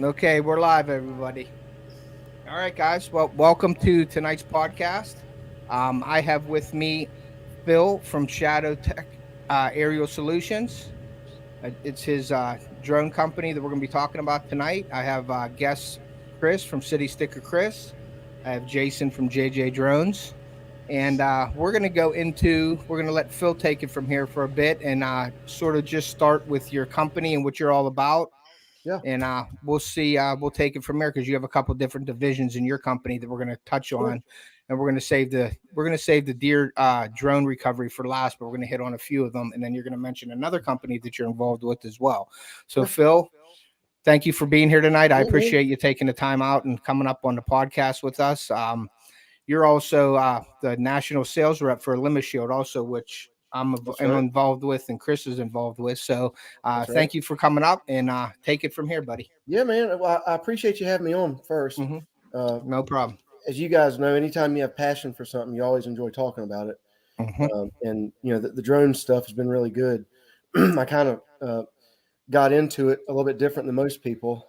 Okay, we're live, everybody. All right, guys. Well, welcome to tonight's podcast. I have with me Phil from ShadowTech Aerial Solutions. It's his drone company that we're going to be talking about tonight. I have guest Chris from City Sticker Chris. I have Jason from JJ Drones. And we're going to let Phil take it from here for a bit and sort of just start with your company and what you're all about, Yeah, and we'll see. We'll take it from there because you have a couple different divisions in your company that we're going to touch sure. on, and we're going to save the deer drone recovery for last, but we're going to hit on a few of them, and then you're going to mention another company that you're involved with as well. So, Sure. Phil, thank you for being here tonight. I Yeah, man. appreciate you taking the time out and coming up on the podcast with us. You're also the national sales rep for Limit Shield, also, which That's am right. involved with and Chris is involved with. So That's right. thank you for coming up and take it from here, buddy. Yeah, man. Well, I appreciate you having me on first. Hmm. Uh, No problem. as you guys know, anytime you have passion for something, you always enjoy talking about it. Hmm. And the drone stuff has been really good. I kind of got into it a little bit different than most people.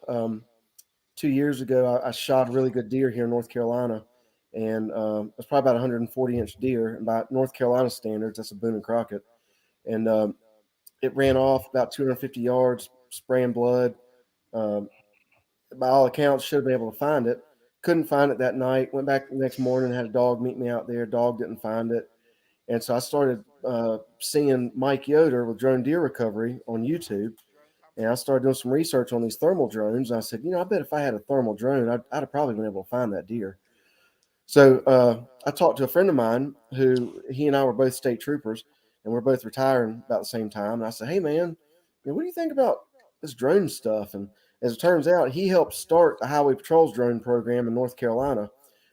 2 years ago, I shot a really good deer here in North Carolina, and it was probably about 140-inch deer. And by North Carolina standards, that's a Boone and Crockett. And it ran off about 250 yards, spraying blood. Um, by all accounts, should have been able to find it. Couldn't find it that night. Went back the next morning, had a dog meet me out there. Dog didn't find it. And so I started seeing Mike Yoder with Drone Deer Recovery on YouTube. And I started doing some research on these thermal drones. And I said, I bet if I had a thermal drone, I'd have probably been able to find that deer. So I talked to a friend of mine who he and I were both state troopers, and we're both retiring about the same time. And I said, "Hey, man, what do you think about this drone stuff?" And as it turns out, he helped start the Highway Patrol's drone program in North Carolina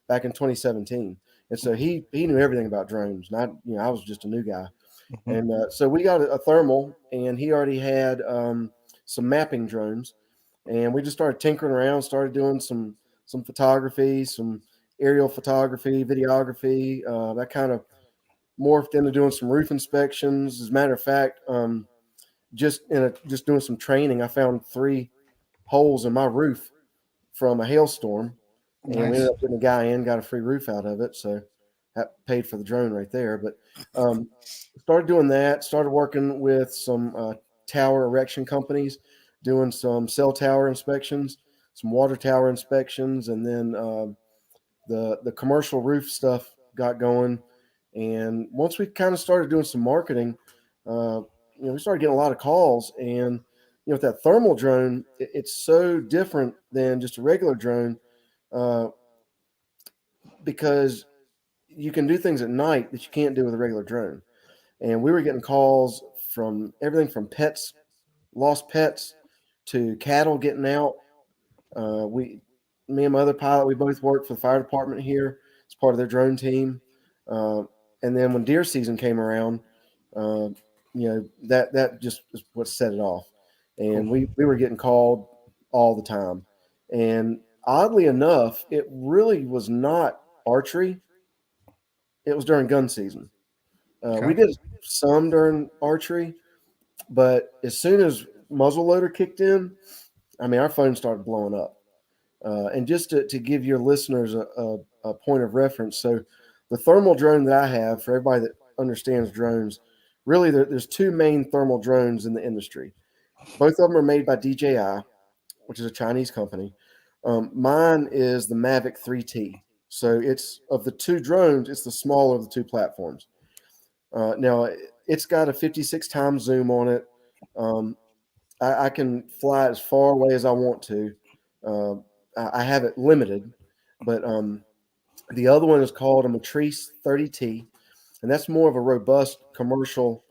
back in 2017. And so he knew everything about drones, and I was just a new guy. Hmm. And so we got a thermal, and he already had some mapping drones, and we just started tinkering around, started doing some photography, some aerial photography, videography. That kind of morphed into doing some roof inspections. As a matter of fact, just doing some training, I found 3 holes in my roof from a hailstorm, and we ended Nice. up getting a guy in, got a free roof out of it. So that paid for the drone right there. But um, started doing that. Started working with some tower erection companies, doing some cell tower inspections, some water tower inspections, and then the commercial roof stuff got going. And once we kind of started doing some marketing, uh, we started getting a lot of calls. And with that thermal drone, it's so different than just a regular drone uh, because you can do things at night that you can't do with a regular drone. And we were getting calls from everything from pets, lost pets, to cattle getting out. We, me and my other pilot, we both worked for the fire department here as part of their drone team. Uh, and then when deer season came around, uh, that just is what set it off. Cool. And we were getting called all the time. And oddly enough, it really was not archery. It was during gun season. We Okay. did some during archery, but as soon as muzzleloader kicked in, I mean, our phone started blowing up. And just to give your listeners a point of reference, so the thermal drone that I have, for everybody that understands drones, really there's 2 main thermal drones in the industry. Both of them are made by DJI, which is a Chinese company. Mine is the Mavic 3T. So it's of the 2 drones, it's the smaller of the 2 platforms. Now it's got a 56 times zoom on it. Um, I can fly as far away as I want to. Uh, I have it limited, but the other one is called a Matrice 30T, and that's more of a robust commercial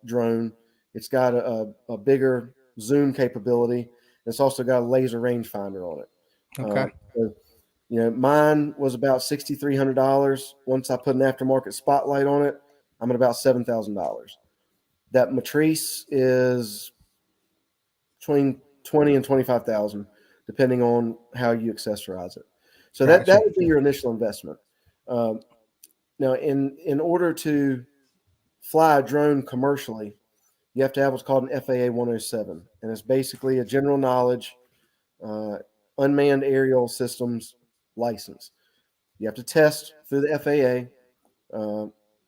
drone. It's got a bigger zoom capability. It's also got a laser rangefinder on it. Okay. So, mine was about $6,300. Once I put an aftermarket spotlight on it, I'm at about $7,000. That Matrice is between 20 and 25,000, depending on how you accessorize it. So that Gotcha. would be your initial investment. Um, Now, in order to fly a drone commercially, you have to have what's called an FAA 107, and it's basically a general knowledge uh, unmanned aerial systems license. You have to test through the FAA,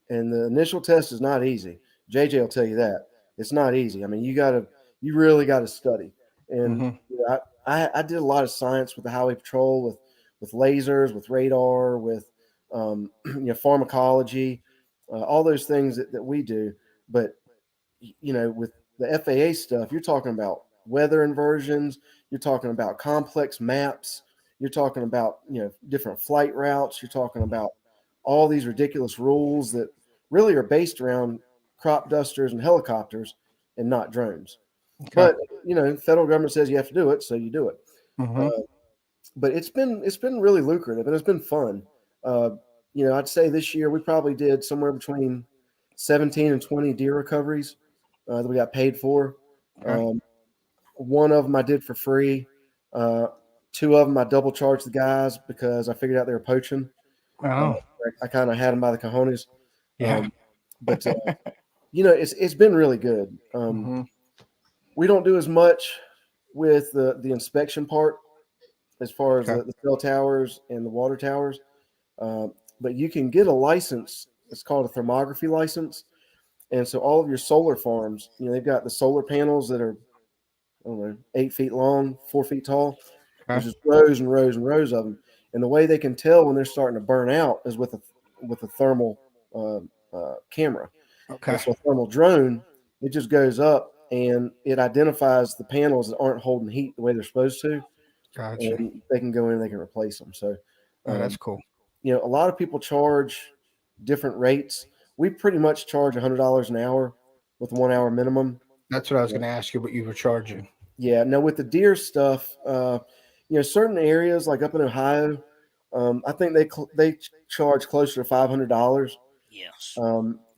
and the initial test is not easy. JJ will tell you that it's not easy. I mean, you really got to study. And Mm-hmm. you know, I did a lot of science with the Highway Patrol, with lasers, with radar, with pharmacology, all those things that we do. But with the FAA stuff, you're talking about weather inversions, you're talking about complex maps, you're talking about different flight routes, you're talking about all these ridiculous rules that really are based around crop dusters and helicopters and not drones. Okay. But federal government says you have to do it, so you do it. Mm-hmm. Uh, but it's been really lucrative and it's been fun. Uh, I'd say this year we probably did somewhere between 17 and 20 deer recoveries that we got paid for. Okay. Um, one of them I did for free. Uh, two of them I double charged the guys because I figured out they were poaching. Uh, Oh. I kind of had them by the cojones. Yeah. But it's been really good. Mm-hmm. We don't do as much with the inspection part as far as Okay. the cell towers and the water towers. Uh, but you can get a license. It's called a thermography license. And so all of your solar farms, they've got the solar panels that are, I don't know, 8 feet long, 4 feet tall. There's Okay. just rows and rows and rows of them. And the way they can tell when they're starting to burn out is with a thermal uh, camera. And Okay. so a thermal drone, it just goes up and it identifies the panels that aren't holding heat the way they're supposed to, Gotcha. and they can go in and they can replace them. So, Oh, that's um, cool. a lot of people charge different rates. We pretty much charge $100 an hour with a 1 hour minimum. That's what I was Yeah. going to ask you what you were charging. Yeah. Now with the deer stuff, certain areas like up in Ohio, I think they charge closer to $500, Yes.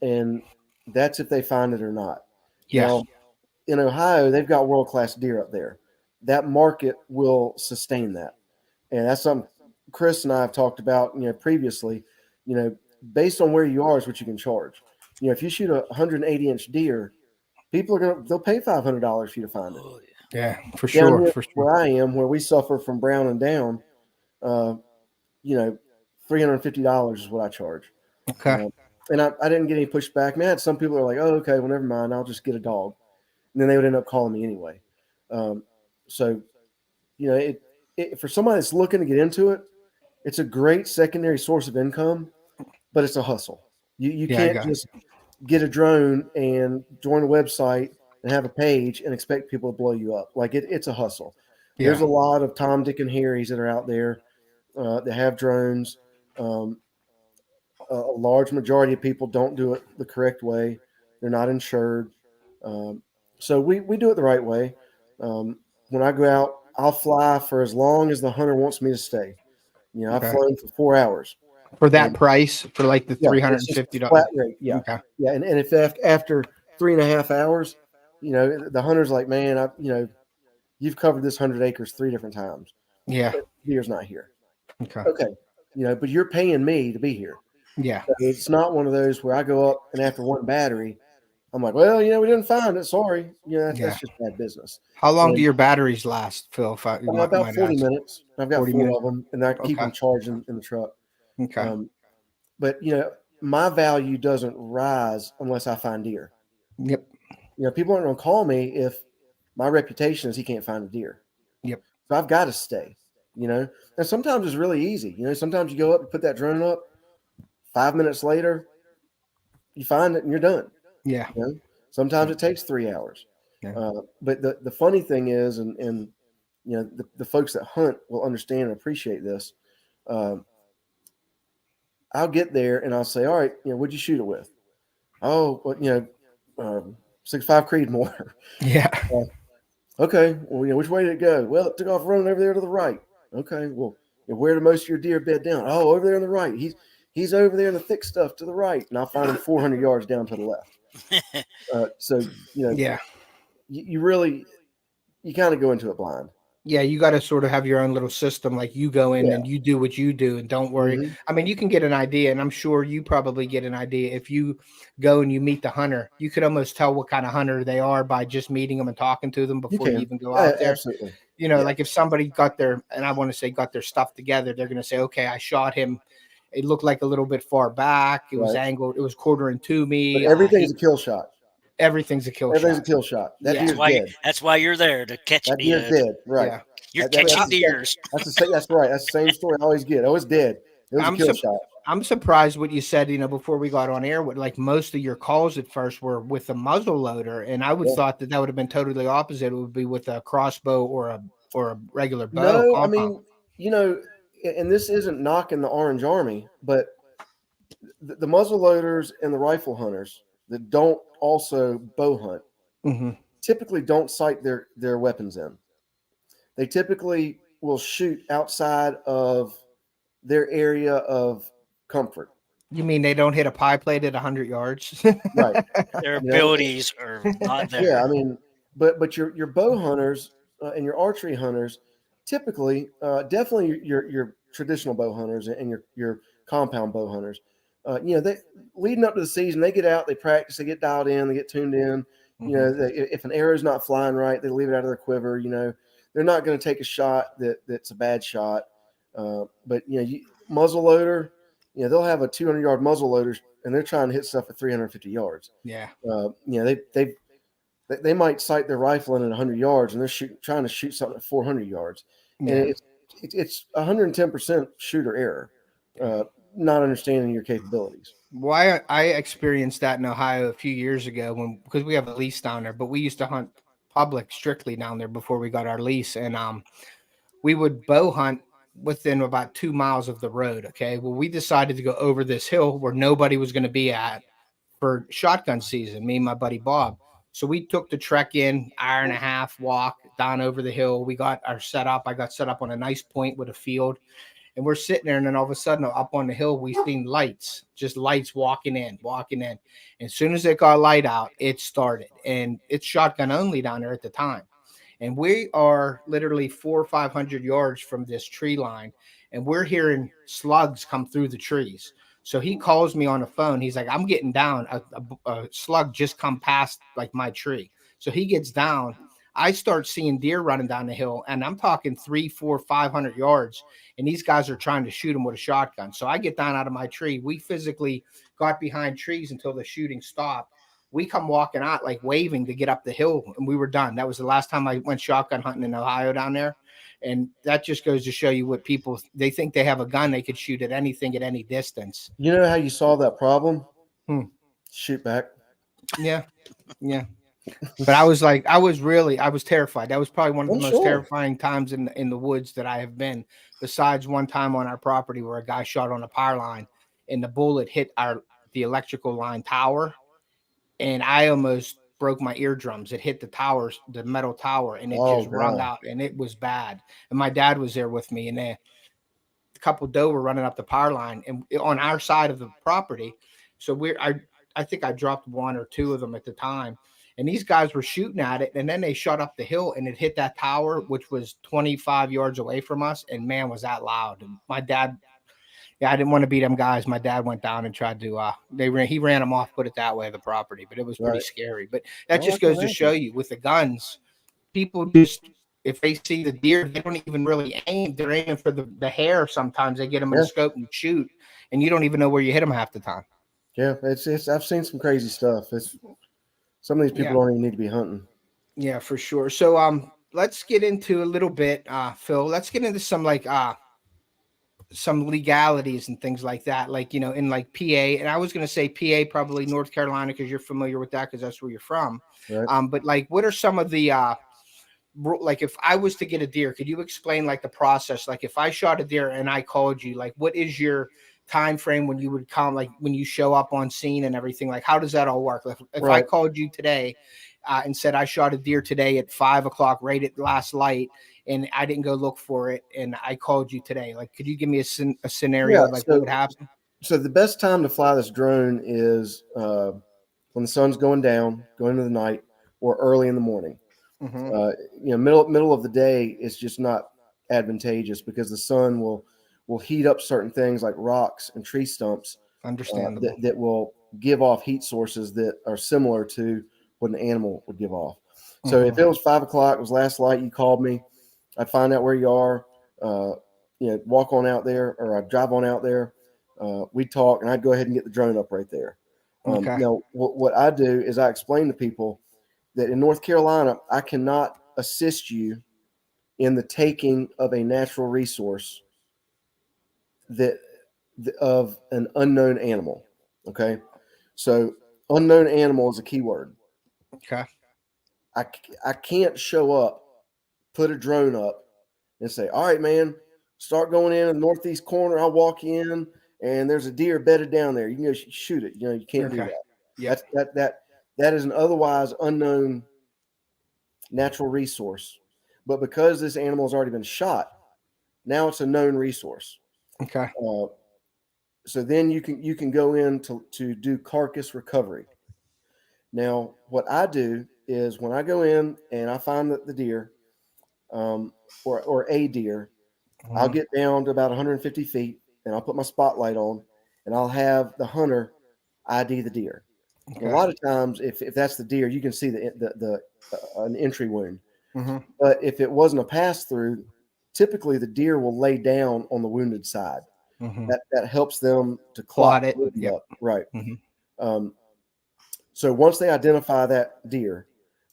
and that's if they find it or not. Yes. Now in Ohio, they've got world class deer up there. That market will sustain that, and that's something Chris and I have talked about. Previously, you know, based on where you are is what you can charge. If you shoot a 180-inch deer, people are they'll pay $500 for you to find it. Oh, Yeah. For Down sure. here For sure. where I am, where we suffer from brown and down, uh, you know, $350 is what I charge. Okay. And I didn't get any pushback. Man, I had some people are like, "Oh, okay, well, never mind. I'll just get a dog," and then they would end up calling me anyway. Um, so it for somebody that's looking to get into it, it's a great secondary source of income, but it's a hustle. You Yeah, I can't got. just get a drone and join a website and have a page and expect people to blow you up. Like it's a hustle. There's Yeah. a lot of Tom, Dick, and Harrys that are out there that have drones. Um, a large majority of people don't do it the correct way. They're not insured. Um, so we do it the right way. When I go out, I'll fly for as long as the hunter wants me to stay. I've Okay. flown for 4 hours, For that and price, for like the yeah, three hundred it's and just fifty dollars. flat rate. Yeah, Okay. yeah, and if after 3.5 hours, the hunter's like, man, you've covered this 100 acres 3 different times. Yeah. Deer's not here. Okay. Okay, but you're paying me to be here. Yeah. So it's not one of those where I go up and after one battery, I'm like, well, we didn't find it. Sorry. Yeah. That's just bad business. How long do And your batteries last, Phil? If I about might 40 ask. minutes. I've got 40 four minutes. of them, and I keep Okay. them charging in the truck. Okay. Um, but my value doesn't rise unless I find deer. Yep. People aren't going to call me if my reputation is he can't find a deer. Yep. So I've got to stay. And sometimes it's really easy. Sometimes you go up and put that drone up. 5 minutes later, you find it and you're done. Yeah. Sometimes it takes 3 hours. Yeah. But the funny thing is, and the folks that hunt will understand and appreciate this. Um, I'll get there and I'll say, all right, what'd you shoot it with? Oh, well, 6.5 Creedmoor. Yeah. Okay, well, which way did it go? Well, it took off running over there to the right. Okay, well, where did most of your deer bed down? Oh, over there on the right. He's over there in the thick stuff to the right, and I'll find him 400 yards down to the left. So Yeah. you really you kind of go into it blind. Yeah, you got to sort of have your own little system. Like you go in Yeah. and you do what you do, and don't worry. Hmm. I mean, you can get an idea, and I'm sure you probably get an idea if you go and you meet the hunter. You could almost tell what kind of hunter they are by just meeting them and talking to them You before you can. even go out there. Absolutely. You know, Yeah. like if somebody got their, and I want to say got their stuff together, they're going to say, okay, I shot him. It looked like a little bit far back. It was Right. angled. It was quartering to But me. everything's He a kill shot. Everything's a kill Everything's a shot. kill shot. That Yeah, deer's dead. That's why you're there to catch. That deer's dead. Right. yeah. You're That's catching the same. deers. That's the same. That's right. That's the same story I always get. Oh, it's dead. It was a I'm kill sup- shot. I'm surprised what you said. You know, before we got on air, what like most of your calls at first were with a muzzle loader, and I would Yeah. thought that would have been totally opposite. It would be with a crossbow or a regular bow No, I compound. mean, you know, and this isn't knocking the Orange Army, but the muzzle loaders and the rifle hunters that don't also bow hunt Hmm. typically don't sight their weapons in. They typically will shoot outside of their area of comfort. You mean they don't hit a pie plate at 100 yards? Right. Their You know, abilities are not yeah, there. I mean, but your bow hunters and your archery hunters typically, definitely your traditional bow hunters and your compound bow hunters, they leading up to the season, they get out, they practice, they get dialed in, they get tuned in. You Hmm. know, if an arrow's not flying right, they leave it out of their quiver. You know, they're not going to take a shot that's a bad shot. But muzzle loader, they'll have a 200-yard muzzle loader and they're trying to hit stuff at 350 yards. Yeah, They might sight their rifle in at 100 yards and they're trying to shoot something at 400 yards, and yeah. it's 110% shooter error, uh, not understanding your capabilities. Why I experienced that in Ohio a few years ago when because we have a lease down there, but we used to hunt public strictly down there before we got our lease, and we would bow hunt within about 2 miles of the road. Okay, well we decided to go over this hill where nobody was going to be at for shotgun season. Me and my buddy Bob. So we took the trek in, hour and a half walk down over the hill. We got our setup. I got set up on a nice point with a field, and we're sitting there, and then all of a sudden up on the hill we seen lights, just lights walking in. And as soon as it got light out, it started, and it's shotgun only down there at the time. And we are literally 400 or 500 yards from this tree line, and we're hearing slugs come through the trees. So he calls me on the phone. He's like, I'm getting down. A slug just come past like my tree. So he gets down. I start seeing deer running down the hill, and I'm talking 3, 4, 500 yards. And these guys are trying to shoot him with a shotgun. So I get down out of my tree. We physically got behind trees until the shooting stopped. We come walking out like waving to get up the hill, and we were done. That was the last time I went shotgun hunting in Ohio down there. And that just goes to show you what people they think they have a gun, they could shoot at anything at any distance. You know how you solve that problem? Hmm. Shoot back. Yeah, yeah. But I was like, I was terrified. That was probably one of the Oh, most sure. terrifying times in the woods that I have been. Besides one time on our property where a guy shot on a power line, and the bullet hit our the electrical line tower, and I almost broke my eardrums. It hit the towers, the metal tower, and it Oh just rung God. out, and it was bad. And my dad was there with me, and a couple doe were running up the power line, and on our side of the property. So I think I dropped one or two of them at the time, and these guys were shooting at it, and then they shot up the hill, and it hit that tower, which was 25 yards away from us, and man, was that loud. And my dad, yeah, I didn't want to beat them guys. My dad went down and tried to he ran them off, put it that way, the property, but it was pretty Right. scary. But that Oh, I just can goes to show imagine. you with the guns, people just if they see the deer, they don't even really aim. They're aiming for the hair. Sometimes they get them in a Yeah. scope and shoot, and you don't even know where you hit them half the time. Yeah. It's. I've seen some crazy stuff. It's some of these people Yeah, don't even need to be hunting. yeah, for sure. So let's get into a little bit, Phil. Let's get into some legalities and things like that, like in like PA. And I was going to say PA, probably North Carolina, because you're familiar with that, because that's where you're from. Right. But like, what are some of the like if I was to get a deer, could you explain like the process? Like if I shot a deer and I called you, like what is your time frame when you would come, like when you show up on scene and everything? Like how does that all work? Like if I Right. called you today and said I shot a deer today at 5 o'clock, right at last light, and I didn't go look for it, and I called you today, like could you give me a Yeah. scenario, like what would So happen? so the best time to fly this drone is when the sun's going down, going into the night, or early in the morning. Mm-hmm. Middle of the day is just not advantageous because the sun will heat up certain things like rocks and tree stumps Understandable. that will give off heat sources that are similar to what an animal would give off. So if Mm-hmm. it was 5 o'clock, it was last light, you called me, I'd find out where you are, walk on out there, or I'd drive on out there. We'd talk, and I'd go ahead and get the drone up right there. Okay. Now, what I do is I explain to people that in North Carolina, I cannot assist you in the taking of a natural resource that of an unknown animal. Okay, so unknown animal is a key word. Okay. I, I can't show up, put a drone up, and say, all right, man, start going in the northeast corner. I'll walk in, and there's a deer bedded down there. You can go shoot it. You can't do Okay. that. Yep. That is an otherwise unknown natural resource. But because this animal has already been shot, now it's a known resource. Okay. Uh, so then you can go in to do carcass recovery. Now, what I do is when I go in and I find the deer, or a deer, I'll Mm-hmm. get down to about 150 feet and I'll put my spotlight on and I'll have the hunter ID the deer. And a Okay. lot of times, if that's the deer, you can see the an entry wound. Mm-hmm. But if it wasn't a pass through, typically the deer will lay down on the wounded side. Mm-hmm. That helps them to clot Plot it. the wound Yep. up. Right. Mm-hmm. Um, so once they identify that deer,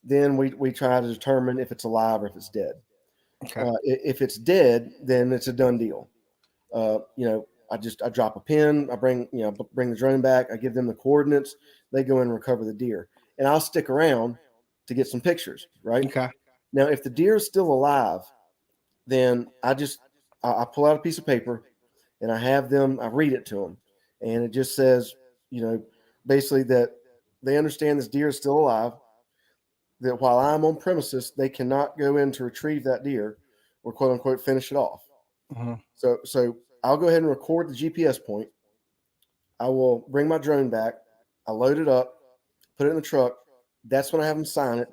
then we try to determine if it's alive or if it's dead. Okay. If it's dead, then it's a done deal. I drop a pin. I bring the drone back. I give them the coordinates. They go in and recover the deer, and I'll stick around to get some pictures. Right Okay. now, if the deer is still alive, then I pull out a piece of paper and I read it to them, and it just says, basically that they understand this deer is still alive. That while I'm on premises, they cannot go in to retrieve that deer or quote unquote finish it off. Mm-hmm. So I'll go ahead and record the GPS point. I will bring my drone back. I load it up, put it in the truck. That's when I have them sign it,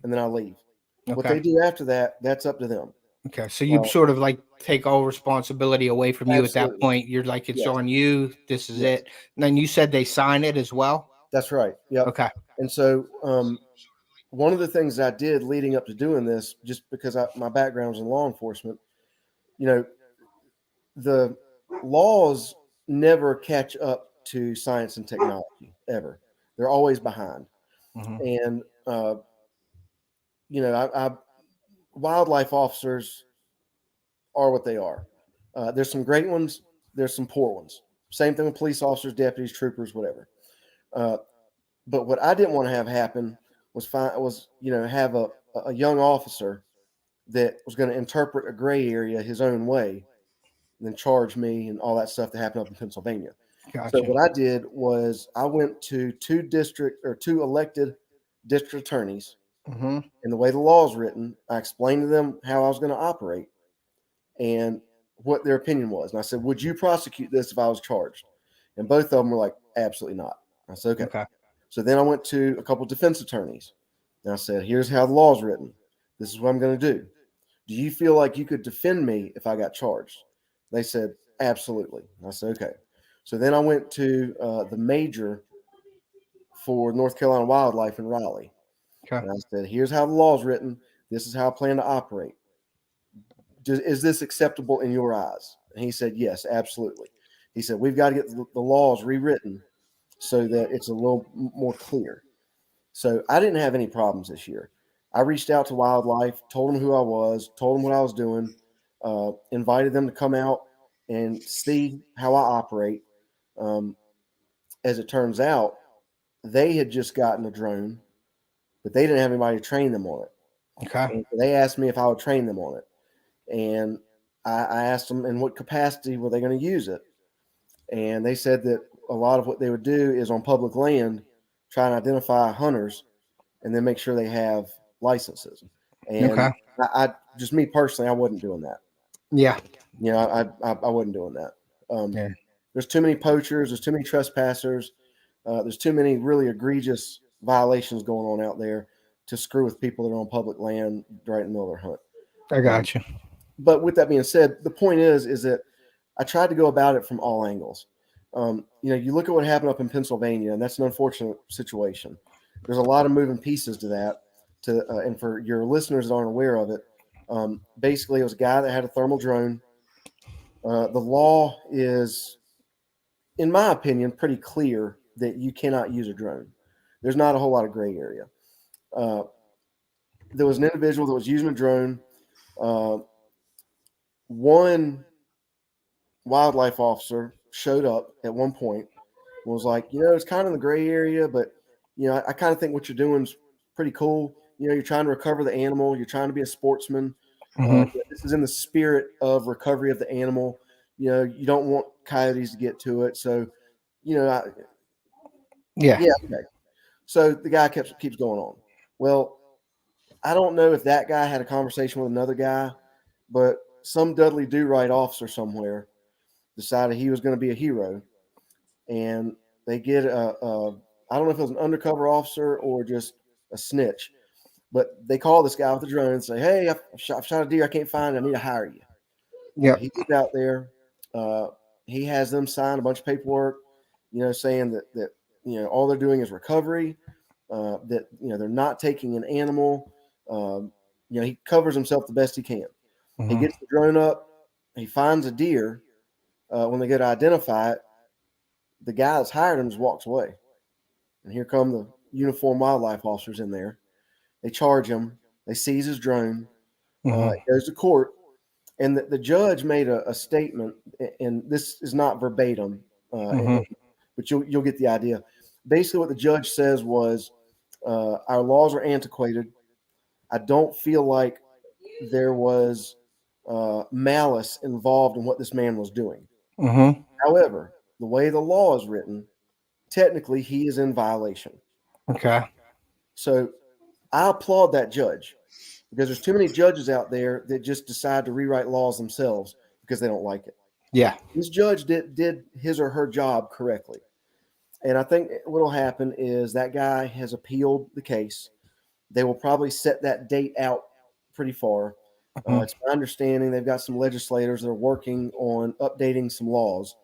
and then I leave. What Okay. they do after that, that's up to them. Okay. So you Uh, sort of like take all responsibility away from you at that absolutely. point. You're like, it's Yes. on you. This is Yes. it. And then you said they sign it as well. That's right. Yep. Okay. And so one of the things I did leading up to doing this, just because my background was in law enforcement, you know, the laws never catch up to science and technology ever. They're always behind. Mm-hmm. And wildlife officers are what they are. There's some great ones. There's some poor ones. Same thing with police officers, deputies, troopers, whatever. Uh, but what I didn't want to have happen was have a young officer that was going to interpret a gray area his own way and then charge me and all that stuff that happened up in Pennsylvania. So Gotcha. what I did was I went to two elected district attorneys, Mm-hmm. and the way the law is written, I explained to them how I was going to operate and what their opinion was. And I said, would you prosecute this if I was charged? And both of them were like, absolutely not. I said, okay. Okay. So then I went to a couple of defense attorneys and I said, here's how the law is written. This is what I'm going to do. Do you feel like you could defend me if I got charged? They said, absolutely. I said, okay. So then I went to the major for North Carolina Wildlife in Raleigh. Okay. And I said, here's how the law is written. This is how I plan to operate. Is this acceptable in your eyes? And he said, yes, absolutely. He said, we've got to get the laws rewritten so that it's a little more clear. So I didn't have any problems this year. I reached out to wildlife, told them who I was, told them what I was doing, invited them to come out and see how I operate. As it turns out, they had just gotten a drone, but they didn't have anybody to train them on it. Okay. And so they asked me if I would train them on it. And I asked them in what capacity were they going to use it. And they said that a lot of what they would do is on public land, try and identify hunters and then make sure they have licenses. And Okay. I just me personally, I wasn't doing that. Yeah. I wasn't doing that. Yeah. There's too many poachers. There's too many trespassers. There's too many really egregious violations going on out there to screw with people that are on public land right in the middle of their hunt. I got you. But with that being said, the point is that I tried to go about it from all angles. You look at what happened up in Pennsylvania, and that's an unfortunate situation. There's a lot of moving pieces to that. And for your listeners that aren't aware of it, basically it was a guy that had a thermal drone. The law is, in my opinion, pretty clear that you cannot use a drone. There's not a whole lot of gray area. Uh, there was an individual that was using a drone. Uh, one wildlife officer showed up at one point and was like, it's kind of in the gray area, but I kind of think what you're doing is pretty cool. You're trying to recover the animal. You're trying to be a sportsman. This is in the spirit of recovery of the animal. You don't want coyotes to get to it. So, Yeah. yeah. Okay. So the guy keeps going on. Well, I don't know if that guy had a conversation with another guy, but some Dudley Do-Right officer somewhere decided he was going to be a hero, and they get I don't know if it was an undercover officer or just a snitch, but they call this guy with the drone and say, "Hey, I've shot a deer. I can't find it. I need to hire you." Yep. He gets out there. He has them sign a bunch of paperwork, saying that all they're doing is recovery. That they're not taking an animal. He covers himself the best he can. He gets the drone up. He finds a deer. When they go to identify it, the guy that's hired him just walks away. And here come the uniformed wildlife officers in there. They charge him. They seize his drone. It goes to court. And the judge made a statement, and this is not verbatim, but you'll get the idea. Basically, what the judge says was, our laws are antiquated. I don't feel like there was malice involved in what this man was doing. However, the way the law is written, technically he is in violation. Okay. So I applaud that judge, because there's too many judges out there that just decide to rewrite laws themselves because they don't like it. Yeah. This judge did his or her job correctly. And I think what will happen is that guy has appealed the case. They will probably set that date out pretty far. It's my understanding they've got some legislators that are working on updating some laws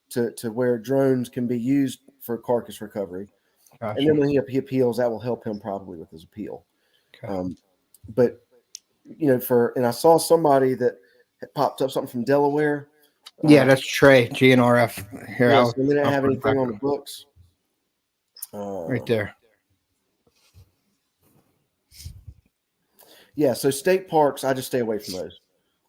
to where drones can be used for carcass recovery. Gotcha. And then when he appeals, that will help him probably with his appeal. Okay. But and I saw somebody that had popped up something from Delaware. Yeah, that's Trey, GNRF. Here, So they didn't have put it anything back on the books. right there. Yeah, so state parks, I just stay away from those.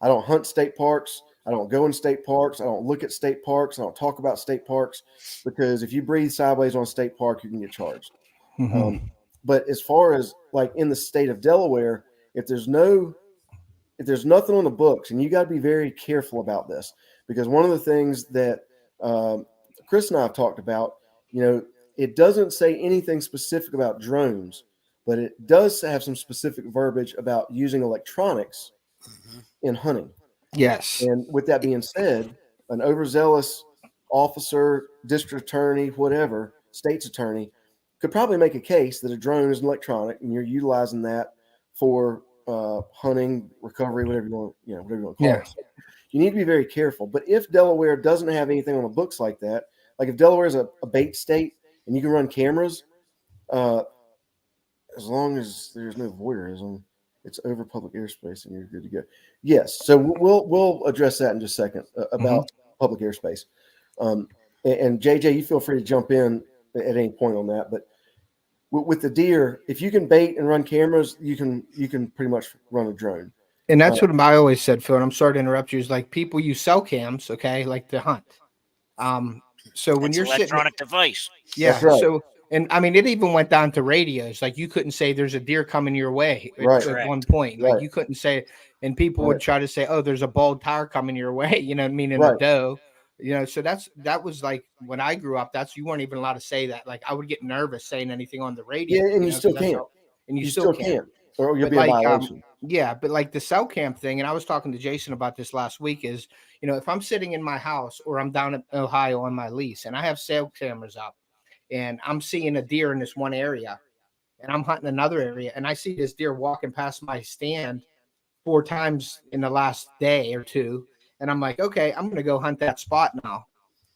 I don't hunt state parks. I don't go in state parks. I don't look at state parks. I don't talk about state parks, because if you breathe sideways on a state park, you can get charged. But as far as like in the state of Delaware, if there's nothing on the books, and you got to be very careful about this, because one of the things that Chris and I have talked about, it doesn't say anything specific about drones, but it does have some specific verbiage about using electronics in hunting. Yes. And with that being said, an overzealous officer, district attorney, whatever, state's attorney, could probably make a case that a drone is an electronic and you're utilizing that for hunting, recovery, whatever you want to call it. So you need to be very careful. But if Delaware doesn't have anything on the books like that, like if Delaware is a bait state and you can run cameras, as long as there's no voyeurism, it's over public airspace and you're good to go. Yes. So we'll address that in just a second about public airspace. And JJ, you feel free to jump in at any point on that. But with the deer, if you can bait and run cameras, you can pretty much run a drone. And that's what I always said, Phil. And I'm sorry to interrupt you. Is like people use cell cams, okay, like to hunt. So when you're electronic device, yeah. That's right. So, and I mean, it even went down to radios. Like you couldn't say there's a deer coming your way at one point. Like you couldn't say, and people would try to say, oh, there's a bald tire coming your way. You know what I mean? In a doe. So that was like when I grew up, you weren't even allowed to say that. Like I would get nervous saying anything on the radio. Yeah, and you still can't. And you still can't. Or you'll be a violation. Yeah, but like the cell cam thing, and I was talking to Jason about this last week, is, if I'm sitting in my house or I'm down in Ohio on my lease and I have cell cameras up and I'm seeing a deer in this one area, and I'm hunting another area, and I see this deer walking past my stand 4 times in the last day or two, and I'm like, okay, I'm gonna go hunt that spot now.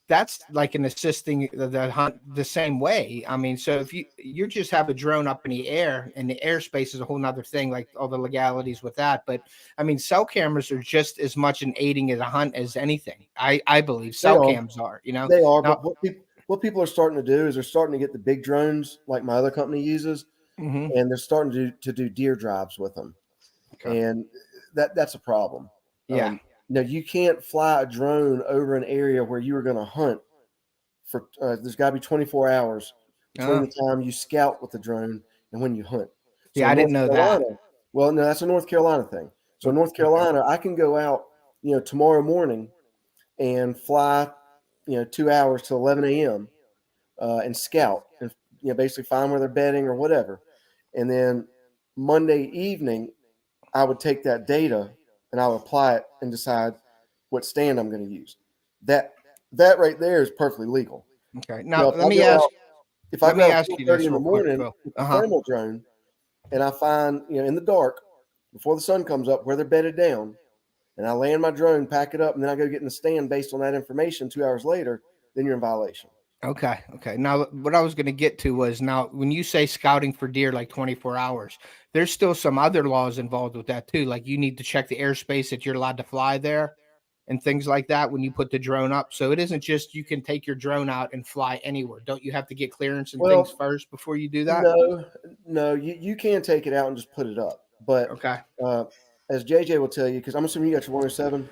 That's like an assisting the hunt the same way. I mean, so if you just have a drone up in the air, and the airspace is a whole nother thing, like all the legalities with that. But I mean, cell cameras are just as much an aiding in a hunt as anything. I believe They cell are. cams are. You know, They are. now. But what people are starting to do is they're starting to get the big drones like my other company uses, Mhm. and they're starting to do deer drives with them, Okay. and that's a problem. Yeah. Now you can't fly a drone over an area where you are going to hunt for. There's got to be 24 hours between Uh, the time you scout with the drone and when you hunt. So yeah, in I didn't North know that. Carolina, well, no, that's a North Carolina thing. So in North Okay. Carolina, I can go out, tomorrow morning and fly, 2 hours to 11 a.m. And scout and basically find where they're bedding or whatever, and then Monday evening I would take that data and I'll apply it and decide what stand I'm going to use. That that right there is perfectly legal. Okay. Now, Now if I let go me out at ask four you thirty this in the real quick, morning Phil. with the Uh-huh. thermal drone, and I find in the dark before the sun comes up where they're bedded down, and I land my drone, pack it up, and then I go get in the stand based on that information 2 hours later, then you're in violation. Okay. Okay. Now, what I was going to get to was, now when you say scouting for deer like 24 hours, there's still some other laws involved with that too. Like, you need to check the airspace that you're allowed to fly there and things like that when you put the drone up. So it isn't just you can take your drone out and fly anywhere. Don't you have to get clearance and things Well, first before you do that? no, no, you can take it out and just put it up. But Okay. uh, as JJ will tell you, because I'm assuming you got your 107.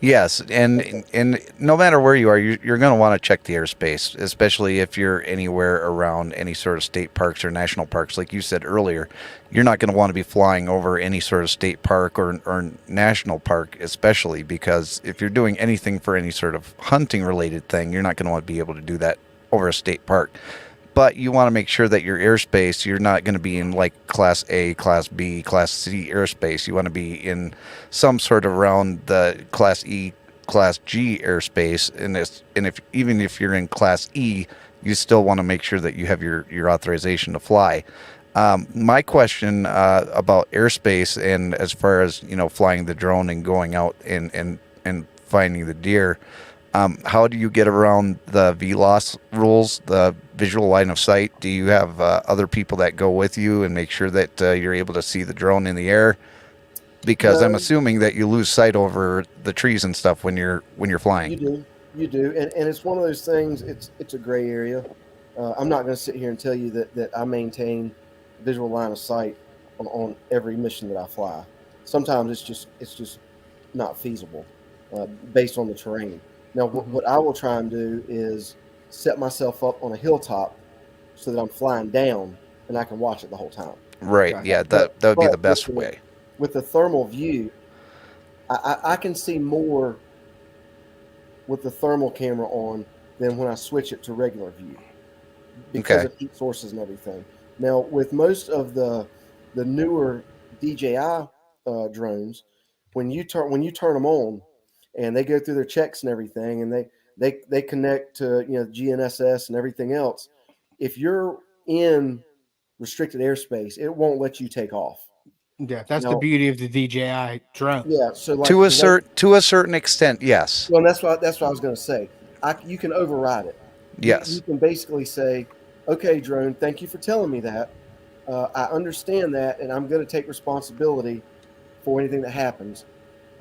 Yes, Okay. and no matter where you are, you're going to want to check the airspace, especially if you're anywhere around any sort of state parks or national parks. Like you said earlier, you're not going to want to be flying over any sort of state park or national park, especially because if you're doing anything for any sort of hunting related thing, you're not going to want to be able to do that over a state park. But you want to make sure that your airspace, you're not going to be in like class A, class B, class C airspace. You want to be in some sort of around the class E, class G airspace. And if even if you're in class E, you still want to make sure that you have your authorization to fly. My question about airspace, and as far as flying the drone and going out and finding the deer, how do you get around the VLOS rules, the visual line of sight? Do you have other people that go with you and make sure that you're able to see the drone in the air? Because I'm No, assuming that you lose sight over the trees and stuff when you're flying. you do, and it's one of those things. It's a gray area. I'm not going to sit here and tell you that I maintain visual line of sight on every mission that I fly. Sometimes it's just not feasible based on the terrain. Now, Hmm. what I will try and do is set myself up on a hilltop so that I'm flying down and I can watch it the whole time. Right. Okay. Yeah. But That would be but the best way. with the thermal view, I can see more with the thermal camera on than when I switch it to regular view because Okay. of heat sources and everything. Now, with most of the newer DJI drones, when you turn them on, and they go through their checks and everything, and they connect to GNSS and everything else. If you're in restricted airspace, it won't let you take off. Yeah, that's the Now, beauty of the DJI drone. yeah, so like To a the way, certain extent, yes. well, that's what I was going to say. You can override it. You Yes. can basically say, okay, drone, thank you for telling me that. I understand that, and I'm going to take responsibility for anything that happens.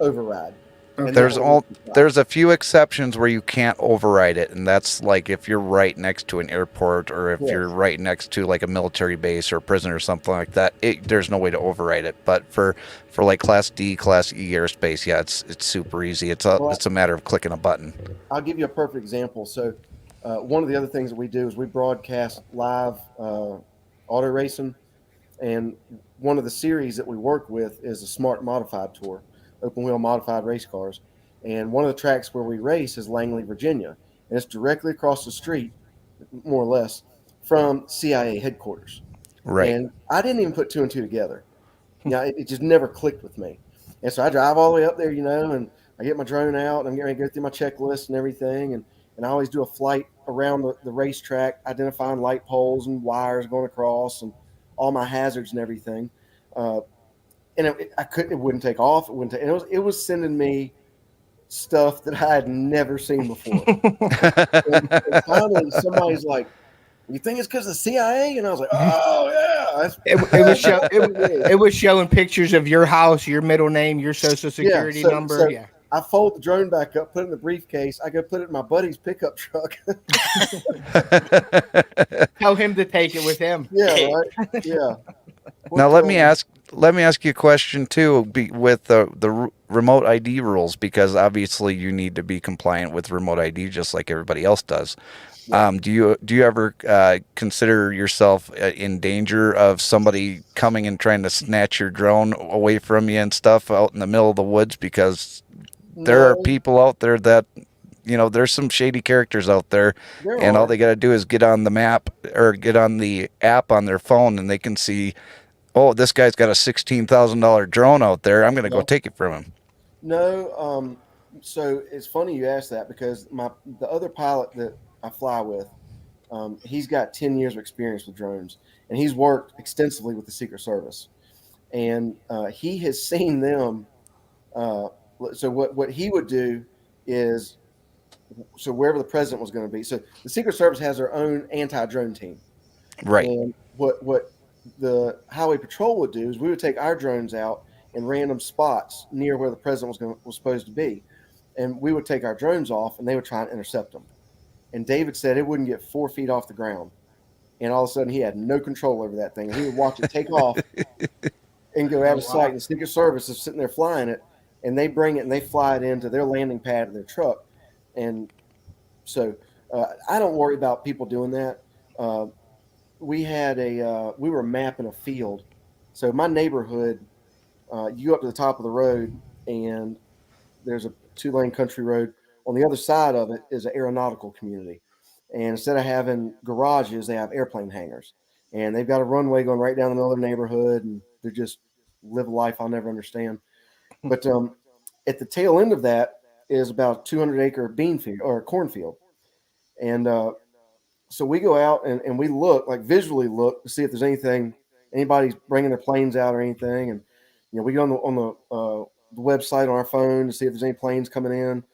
Override, and then Okay. There's it'll let all you fly. there's a few exceptions where you can't override it, and that's like if you're right next to an airport or if you're Yes. right next to like a military base or a prison or something like that. There's no way to override it. But for like class D, class E airspace, yeah, it's super easy. Well, It's a matter of clicking a button. I'll give you a perfect example. So, one of the other things that we do is we broadcast live auto racing, and one of the series that we work with is a Smart Modified Tour, open wheel modified race cars. And one of the tracks where we race is Langley, Virginia, and it's directly across the street, more or less, from CIA headquarters. Right. And I didn't even put two and two together. It just never clicked with me. And so I drive all the way up there, and I get my drone out, and I'm getting ready to go through my checklist and everything. And I always do a flight around the racetrack, identifying light poles and wires going across. And all my hazards and everything. Uh, and it wouldn't take off. It wouldn't take, and it was sending me stuff that I had never seen before. And finally, somebody's like, "You think it's because of the CIA?" And I was like, "Oh yeah, It was that's show what it is." it was showing pictures of your house, your middle name, your social Yeah, security so number. so Yeah. I fold the drone back up, put it in the briefcase. I go put it in my buddy's pickup truck. Tell him to take it with him. Yeah, right. Yeah. Now What? let me ask you a question too, with the remote ID rules, because obviously you need to be compliant with remote ID just like everybody else does. Yeah. Do you ever consider yourself in danger of somebody coming and trying to snatch your drone away from you and stuff out in the middle of the woods? Because there are No, people out there that, there's some shady characters out there, there and all are. they got to do is get on the map or get on the app on their phone, and they can see, oh, this guy's got a $16,000 drone out there. I'm going to go Yeah. take it from him. No. So it's funny you asked that because the other pilot that I fly with, he's got 10 years of experience with drones, and he's worked extensively with the Secret Service, and he has seen them. Uh, so what he would do is, so wherever the president was going to be, so the Secret Service has their own anti-drone team, Right. and what the Highway Patrol would do is we would take our drones out in random spots near where the president was supposed to be, and we would take our drones off, and they would try and intercept them. And David said it wouldn't get 4 feet off the ground, and all of a sudden he had no control over that thing. And he would watch it take off and go out Oh, of sight. wow. And the Secret Service is sitting there flying it, and they bring it and they fly it into their landing pad of their truck. And so I don't worry about people doing that. Uh, we were mapping a field. So my neighborhood, you go up to the top of the road, and there's a 2-lane country road. On the other side of it is an aeronautical community. And instead of having garages, they have airplane hangars. And they've got a runway going right down the middle of their neighborhood, and they're just live a life I'll never understand. But at the tail end of that is about a 200-acre bean field or cornfield. And so we go out and we look, like visually look, to see if there's anybody's bringing their planes out or anything. And we go on the website on our phone to see if there's any planes coming in.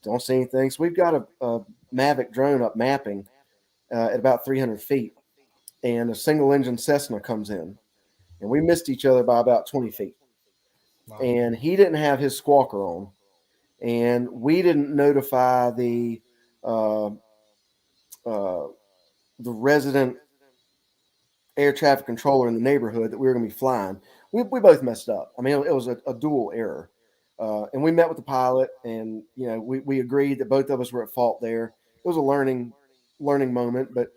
Don't see anything. So we've got a Mavic drone up mapping at about 300 feet, and a single engine Cessna comes in, and we missed each other by about 20 feet. Wow. And he didn't have his squawker on, and we didn't notify uh, the resident air traffic controller in the neighborhood that we were going to be flying. We both messed up. I mean, it was a dual error. And we met with the pilot, and we agreed that both of us were at fault there. It was a learning moment, but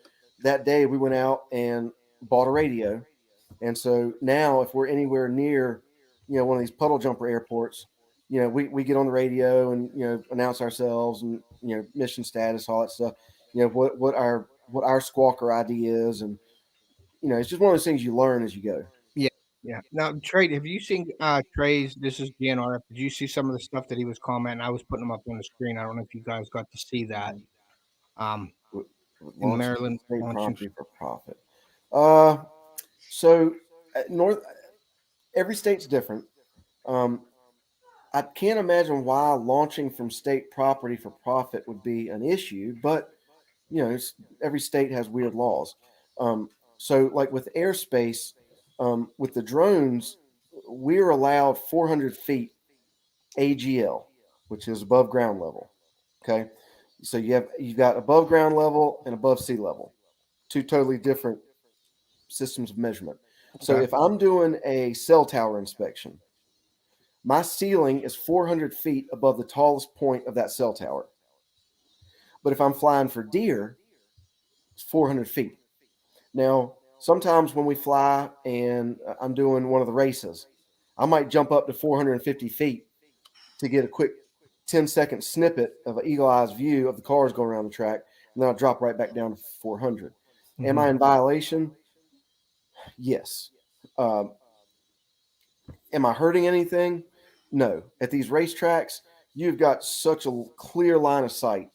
that day we went out and bought a radio. And so now if we're anywhere near, one of these puddle jumper airports, we get on the radio and, announce ourselves and, mission status, all that stuff, what our squawker ID is. And, it's just one of those things you learn as you go. Yeah. Yeah. Now, Trey, have you seen Trey's? This is GNRF. Did you see some of the stuff that he was commenting? I was putting them up on the screen. I don't know if you guys got to see that. Um, in Launching Maryland, state launching. property for profit. So North, every state's different. Um, I can't imagine why launching from state property for profit would be an issue, but every state has weird laws. So, like with airspace, with the drones, we're allowed 400 feet AGL, which is above ground level. Okay, so you've got above ground level and above sea level, two totally different systems of measurement. So Okay. if I'm doing a cell tower inspection, my ceiling is 400 feet above the tallest point of that cell tower. But if I'm flying for deer, it's 400 feet. Now, sometimes when we fly and I'm doing one of the races, I might jump up to 450 feet to get a quick 10-second snippet of an eagle eyes view of the cars going around the track, and then I'll drop right back down to 400. Am I in violation? Yes. Um, am I hurting anything? No. At these racetracks, you've got such a clear line of sight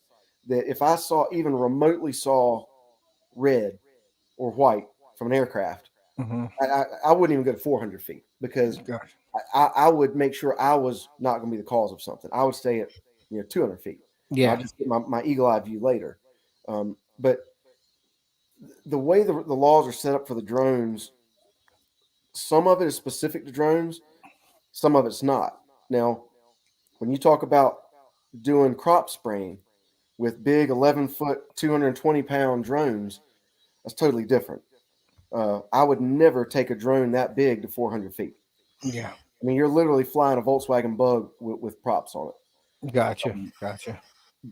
that if I even remotely saw red or white from an aircraft, Mhm. I wouldn't even go to 400 feet because Gosh. I would make sure I was not going to be the cause of something. I would stay at 200 feet. And I'll Yeah. just get my eagle eye view later. But the way the laws are set up for the drones, some of it is specific to drones, some of it's not. Now, when you talk about doing crop spraying with big 11-foot, 220-pound drones, that's totally different. I would never take a drone that big to 400 feet. Yeah. I mean, you're literally flying a Volkswagen Bug with props on it. Gotcha. Gotcha.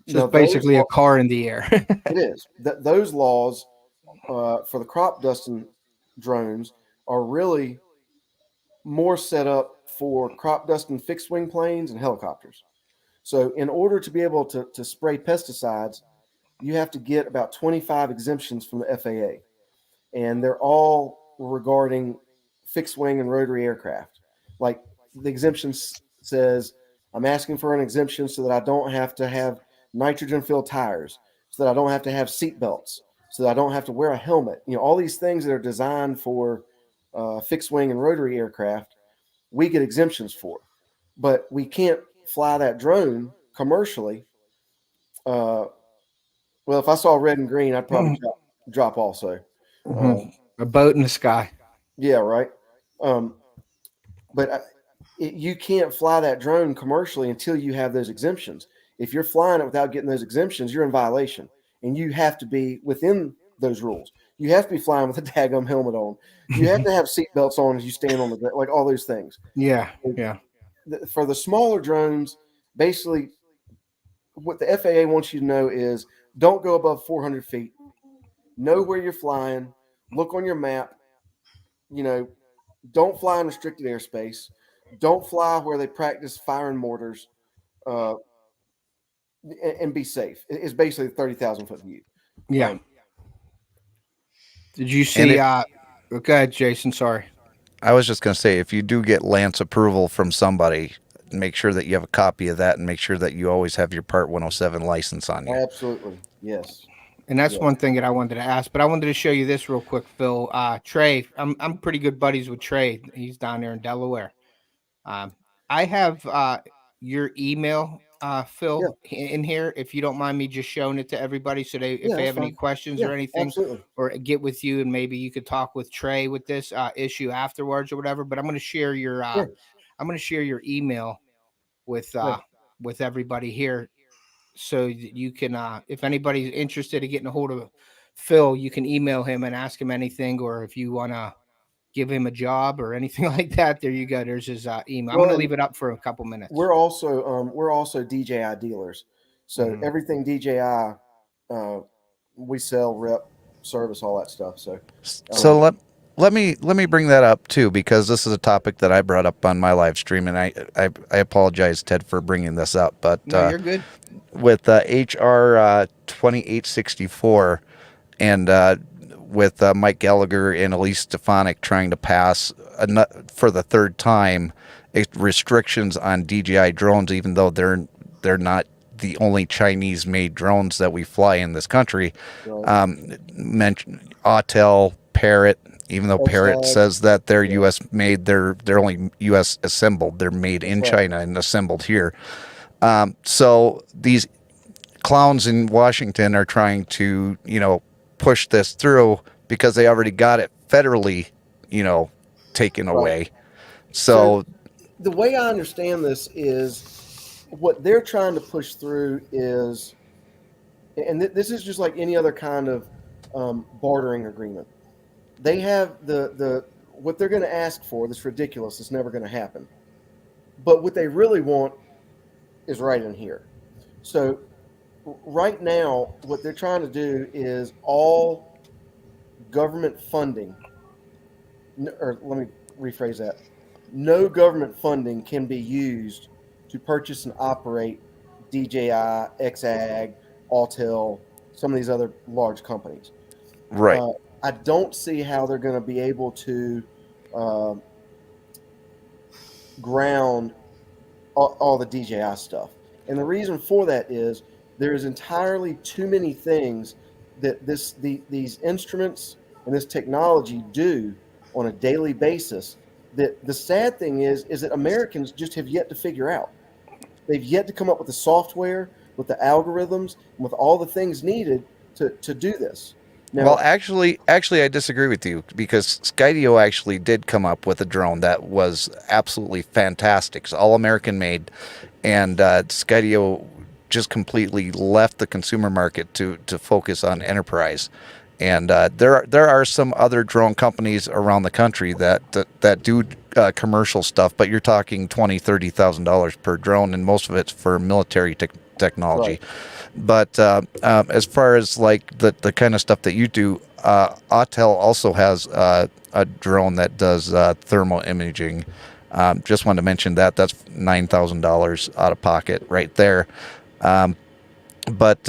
So Now, it's basically a car in the air. it is those laws for the crop dusting drones are really more set up for crop dusting fixed wing planes and helicopters. So, in order to be able to spray pesticides, you have to get about 25 exemptions from the FAA, and they're all regarding fixed wing and rotary aircraft. Like the exemption says, I'm asking for an exemption so that I don't have to have nitrogen filled tires, so that I don't have to have seat belts, so that I don't have to wear a helmet. All these things that are designed for fixed wing and rotary aircraft, we get exemptions for, but we can't fly that drone commercially. Well, if I saw red and green, I'd probably drop also. Mhm. A boat in the sky. Yeah, right. Um, but you can't fly that drone commercially until you have those exemptions. If you're flying it without getting those exemptions, you're in violation, and you have to be within those rules. You have to be flying with a daggum helmet on. You have to have seat belts on as you stand on the ground, like all those things. Yeah. Yeah. For the smaller drones, basically, what the FAA wants you to know is don't go above 400 feet. Know where you're flying. Look on your map. Don't fly in restricted airspace. Don't fly where they practice firing mortars, uh, and be safe. It's basically a 30,000-foot view. Yeah. Did you And see? Go ahead, Jason. Sorry. I was just going to say, if you do get Lance approval from somebody, make sure that you have a copy of that and make sure that you always have your Part 107 license on you. Absolutely, yes. And that's Yes. one thing that I wanted to ask, but I wanted to show you this real quick, Phil. Trey, I'm pretty good buddies with Trey. He's down there in Delaware. I have your email, Yeah. Phil, in here. If you don't mind me just showing it to everybody, so if Yeah, they that's have any fine. questions Yeah, or anything, absolutely. or get with you, and maybe you could talk with Trey with this issue afterwards or whatever. But I'm going to share your Sure. I'm going to share your email with Yeah. with everybody here, so that you can if anybody's interested in getting a hold of Phil, you can email him and ask him anything, or if you want to give him a job or anything like that, there you go. There's his email. I'm Well, going to and leave it up for a couple minutes. we're also DJI dealers, so Mhm. everything DJI, we sell, rep, service, all that stuff. So So let me bring that up too, because this is a topic that I brought up on my live stream, and I apologize, Ted, for bringing this up, but No, you're good. with HR 2864 and with Mike Gallagher and Elise Stefanik trying to pass for the third time restrictions on DJI drones, even though they're not the only Chinese-made drones that we fly in this country. right. Mentioned Autel, Parrot, even though Parrot Tag. says that they're U.S. made, they're only U.S. assembled. They're made in right. China and assembled here. So these clowns in Washington are trying to, push this through because they already got it federally, taken away. So the way I understand this is what they're trying to push through is, and this is just like any other kind of bartering agreement. They have the what they're going to ask for that's ridiculous. It's never going to happen. But what they really want is right in here. So right now, what they're trying to do is all government funding, or let me rephrase that. No government funding can be used to purchase and operate DJI, XAG, Autel, some of these other large companies. right. I don't see how they're going to be able to ground all the DJI stuff. And the reason for that is there's entirely too many things that these instruments and this technology do on a daily basis that the sad thing is that Americans just have yet to figure out. They've yet to come up with the software, with the algorithms, and with all the things needed to do this. Well, Now, actually, I disagree with you because Skydio actually did come up with a drone that was absolutely fantastic. It's all American made, and Skydio just completely left the consumer market to focus on enterprise. And there are some other drone companies around the country that do commercial stuff, but you're talking $20,000-$30,000 per drone, and most of it's for military technology. right. But as far as like the kind of stuff that you do, Autel also has a drone that does thermal imaging. Just wanted to mention that that's $9,000 out of pocket right there. But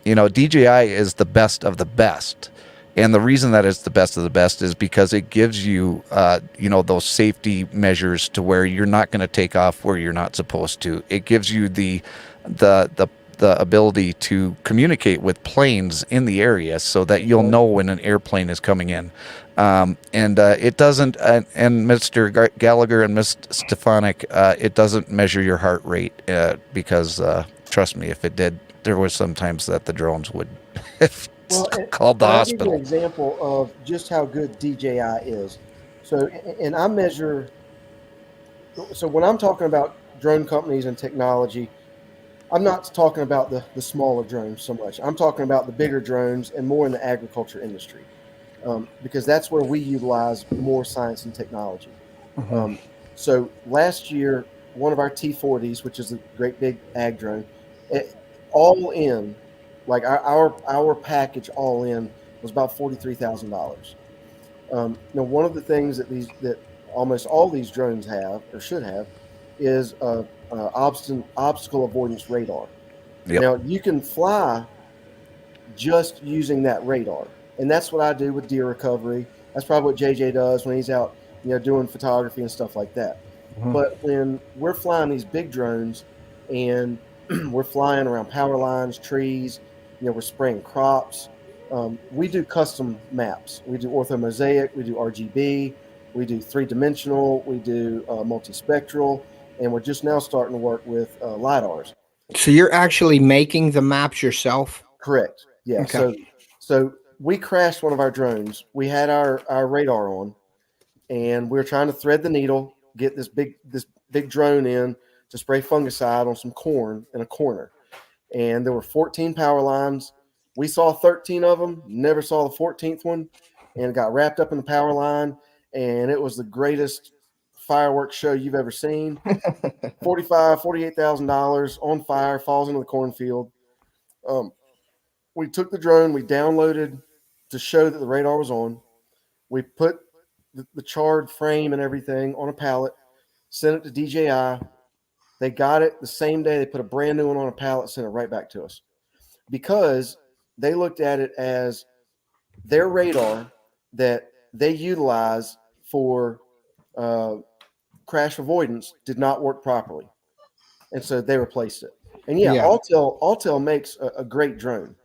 DJI is the best of the best. And the reason that it's the best of the best is because it gives you, those safety measures to where you're not going to take off where you're not supposed to. It gives you the ability to communicate with planes in the area so that you'll know when an airplane is coming in. And it doesn't, and Mr. Gallagher and Ms. Stefanik, it doesn't measure your heart rate because trust me, if it did, there was sometimes that the drones would have called the I'll give you hospital. an example of just how good DJI is. So, and I measure. So when I'm talking about drone companies and technology, I'm not talking about the smaller drones so much. I'm talking about the bigger drones and more in the agriculture industry, because that's where we utilize more science and technology. So last year, one of our T40s, which is a great big ag drone, all in, like our package all in was about $43,000. Now, one of the things that almost all these drones have or should have is obstacle avoidance radar. Yep. Now, you can fly just using that radar, and that's what I do with deer recovery. That's probably what JJ does when he's out, doing photography and stuff like that. But when we're flying these big drones and we're flying around power lines, trees, we're spraying crops. We do custom maps. We do orthomosaic, we do RGB, we do three-dimensional, we do multispectral, and we're just now starting to work with LiDARs. So you're actually making the maps yourself? Correct. Yeah. Okay. So we crashed one of our drones. We had our radar on, and we were trying to thread the needle, get this big drone in to spray fungicide on some corn in a corner. And there were 14 power lines. We saw 13 of them, never saw the 14th one, and it got wrapped up in the power line. And it was the greatest fireworks show you've ever seen. $48,000 on fire, falls into the cornfield. We took the drone, we downloaded to show that the radar was on. We put the charred frame and everything on a pallet, sent it to DJI. They got it the same day. They put a brand new one on a pallet, sent it right back to us because they looked at it as their radar that they utilize for crash avoidance did not work properly. And so they replaced it. And yeah. Autel makes a great drone.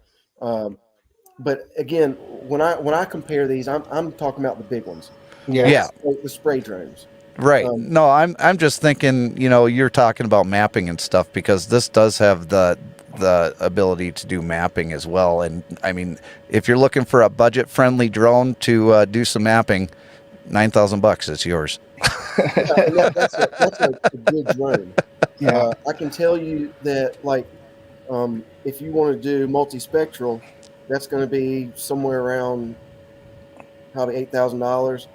But again, when I compare these, I'm talking about the big ones. Yeah. The spray drones. Right. No, I'm just thinking, you're talking about mapping and stuff because this does have the ability to do mapping as well. And I mean, if you're looking for a budget-friendly drone to do some mapping, $9,000 is yours. That's a good drone. Yeah. I can tell you that, if you want to do multispectral, that's going to be somewhere around probably $8,000.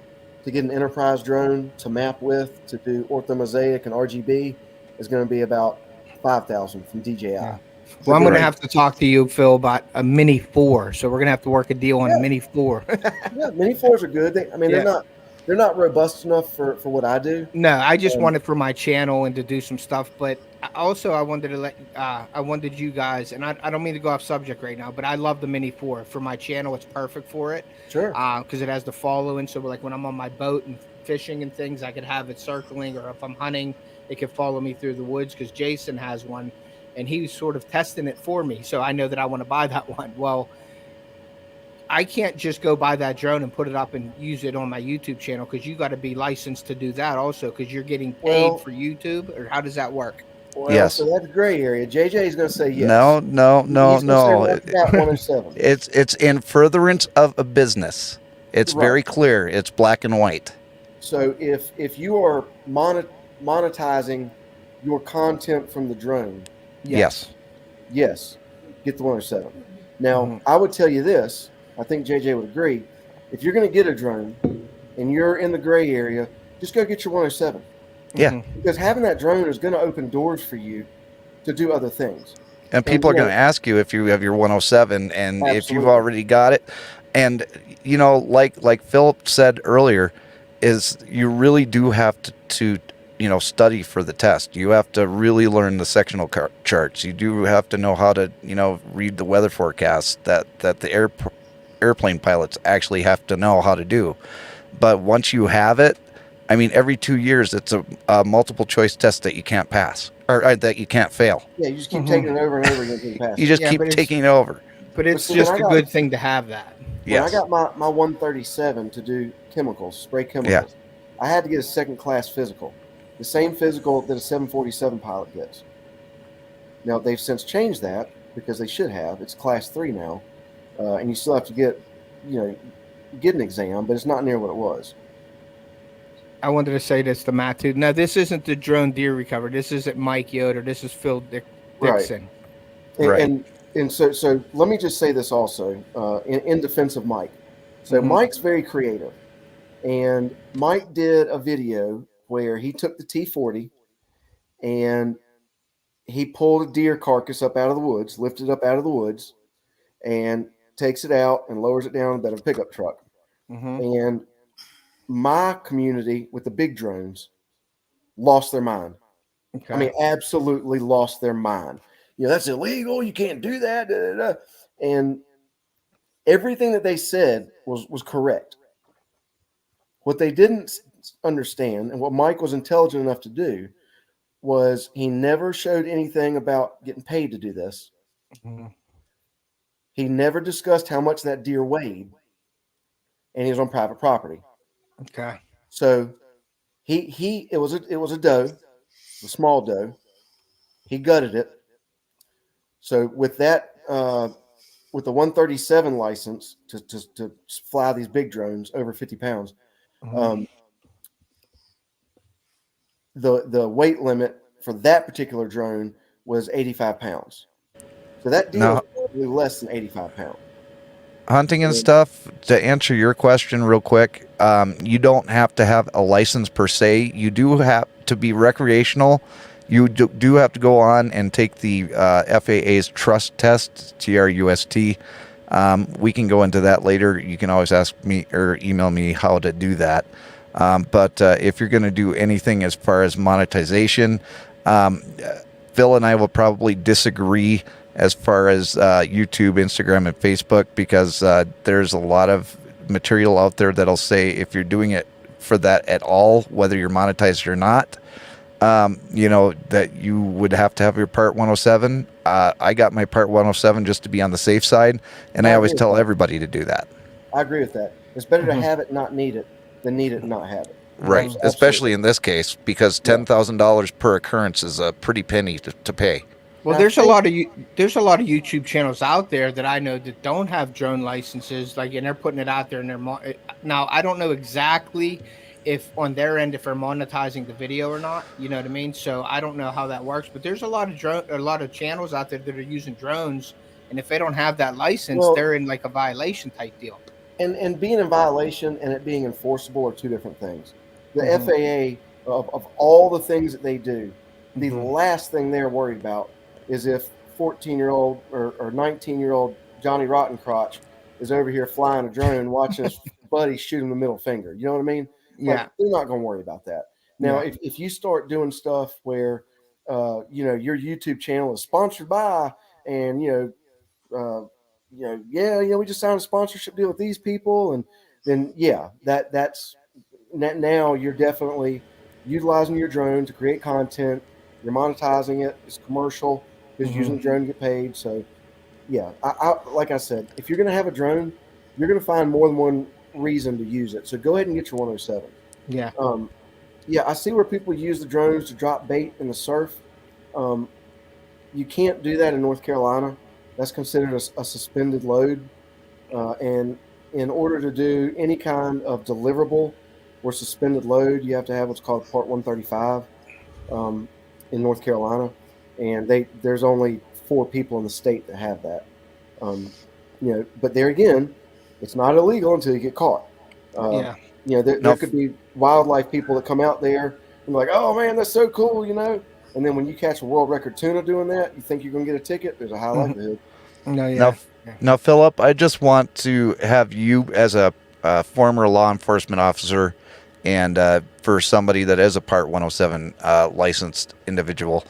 To get an enterprise drone to map with, to do orthomosaic and RGB, is going to be about $5,000 from DJI. Yeah. Well, I'm going to have to talk to you, Phil, about a Mini 4. So we're going to have to work a deal on a Mini 4. Yeah, Mini 4s are good. They're not robust enough for what I do. No, I just wanted for my channel and to do some stuff. But also, I wanted to I wanted you guys, and I don't mean to go off subject right now, but I love the Mini 4 for my channel. It's perfect for it. Sure. Because it has the following. So like when I'm on my boat and fishing and things, I could have it circling, or if I'm hunting, it could follow me through the woods. Because Jason has one, and he was sort of testing it for me. So I know that I want to buy that one. Well, I can't just go buy that drone and put it up and use it on my YouTube channel, because you got to be licensed to do that also, because you're getting paid Well- for YouTube, or how does that work? Well, Yes. so that's gray area. JJ is going to say yes. No, no, no, He's going to say no. right off the bat 107. It's in furtherance of a business. It's Right. very clear. It's black and white. So if you are monetizing your content from the drone, Yes. yes, get the 107. Now, Mhm. I would tell you this. I think JJ would agree. If you're going to get a drone and you're in the gray area, just go get your 107. Yeah. Mhm. Because having that drone is going to open doors for you to do other things. And people And, are going to ask you if you have your 107 and if you've Absolutely. already got it. And like Philip said earlier, is you really do have to study for the test. You have to really learn the sectional charts. You do have to know how to read the weather forecast that the airplane pilots actually have to know how to do. But once you have it, I mean, every 2 years, it's a multiple choice test that you can't pass or that you can't fail. yeah, you just keep Mhm. taking it over and over again until you pass You it. just Yeah, keep but it's- taking it over. But it's see, when just I a got- good thing to have that. When I Yes. got my 137 to do chemicals, spray chemicals, I had to get a second class physical, the same physical that a 747 pilot gets. Now they've since changed that because they should have. It's class 3 now, and you still have to get an exam, but it's not near what it was. I wanted to say this to Matt too. Now, this isn't the drone deer recovery. This isn't Mike Yoder. This is Phil Right. Dixon. And, Right. and so let me just say this also in defense of Mike. So Mhm. Mike's very creative, and Mike did a video where he took the T40 and he pulled a deer carcass up out of the woods, lifted it up out of the woods, and takes it out and lowers it down in the bed of a pickup truck. Mhm. And my community with the big drones lost their mind. Okay. I mean, absolutely lost their mind. That's illegal. You can't do that. Da, da, da. And everything that they said was correct. What they didn't understand, and what Mike was intelligent enough to do, was he never showed anything about getting paid to do this. Mhm. He never discussed how much that deer weighed, and he was on private property. Okay. So it was a doe, a small doe. He gutted it. So with that, with the 137 license to fly these big drones over 50 pounds, Mhm. the weight limit for that particular drone was 85 pounds. So that deer Now, was probably less than 85 pounds. hunting and stuff, to answer your question real quick, you don't have to have a license per se. You do have to be recreational. You do have to go on and take the FAA's trust test, TRUST. We can go into that later. You can always ask me or email me how to do that. But if you're going to do anything as far as monetization, Phil and I will probably disagree as far as YouTube, Instagram, and Facebook, because there's a lot of material out there that'll say if you're doing it for that at all, whether you're monetized or not, that you would have to have your Part 107. I got my Part 107 just to be on the safe side, and I always agree with tell that. everybody to do that. I agree with that. It's better to Mhm. have it, not need it, than need it and not have it. Right, Absolutely. especially in this case, because Yeah. $10,000 per occurrence is a pretty penny to pay. Well, And I there's a think- lot of there's a lot of YouTube channels out there that I know that don't have drone licenses, like, and they're putting it out there, and now I don't know exactly if on their end if they're monetizing the video or not. You know what I mean? So I don't know how that works, but there's a lot of channels out there that are using drones, and if they don't have that license, Well- they're in like a violation type deal. And being in violation and it being enforceable are two different things. The Mhm. FAA, of all the things that they do, the Mhm. last thing they're worried about is if 14-year-old or 19-year-old Johnny Rottencrotch is over here flying a drone watching his buddy shoot him the middle finger. You know what I mean? Like, Yeah. they're not going to worry about that. Now, Yeah. if you start doing stuff where, your YouTube channel is sponsored by, and, we just signed a sponsorship deal with these people, and then that's now you're definitely utilizing your drone to create content. You're monetizing it. It's commercial because Mhm. using the drone to get paid. So, yeah, I like I said, if you're going to have a drone, you're going to find more than one reason to use it. So go ahead and get your 107. Yeah. Yeah, I see where people use the drones to drop bait in the surf. Um, you can't do that in North Carolina. That's considered a suspended load. And in order to do any kind of deliverable or suspended load, you have to have what's called Part 135 um, in North Carolina. And there's only 4 people in the state that have that. But there again, it's not illegal until you get caught. Uh, Yeah. there Now, could be wildlife people that come out there and like, oh man, that's so cool. And then when you catch a world record tuna doing that, you think you're going to get a ticket. There's a high likelihood. No, now, yeah. Yeah. now, Philip, I just want to have you, as a former law enforcement officer, and for somebody that is a Part 107 licensed individual,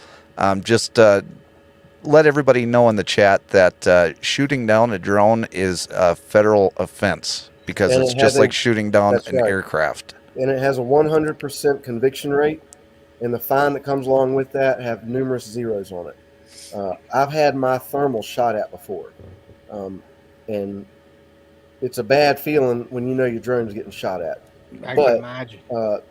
just let everybody know in the chat that shooting down a drone is a federal offense because And it's it has just like shooting down that's an right. aircraft. And it has a 100% conviction rate. And the fine that comes along with that have numerous zeros on it. I've had my thermal shot at before. And it's a bad feeling when you know your drone's getting shot at. I can But imagine.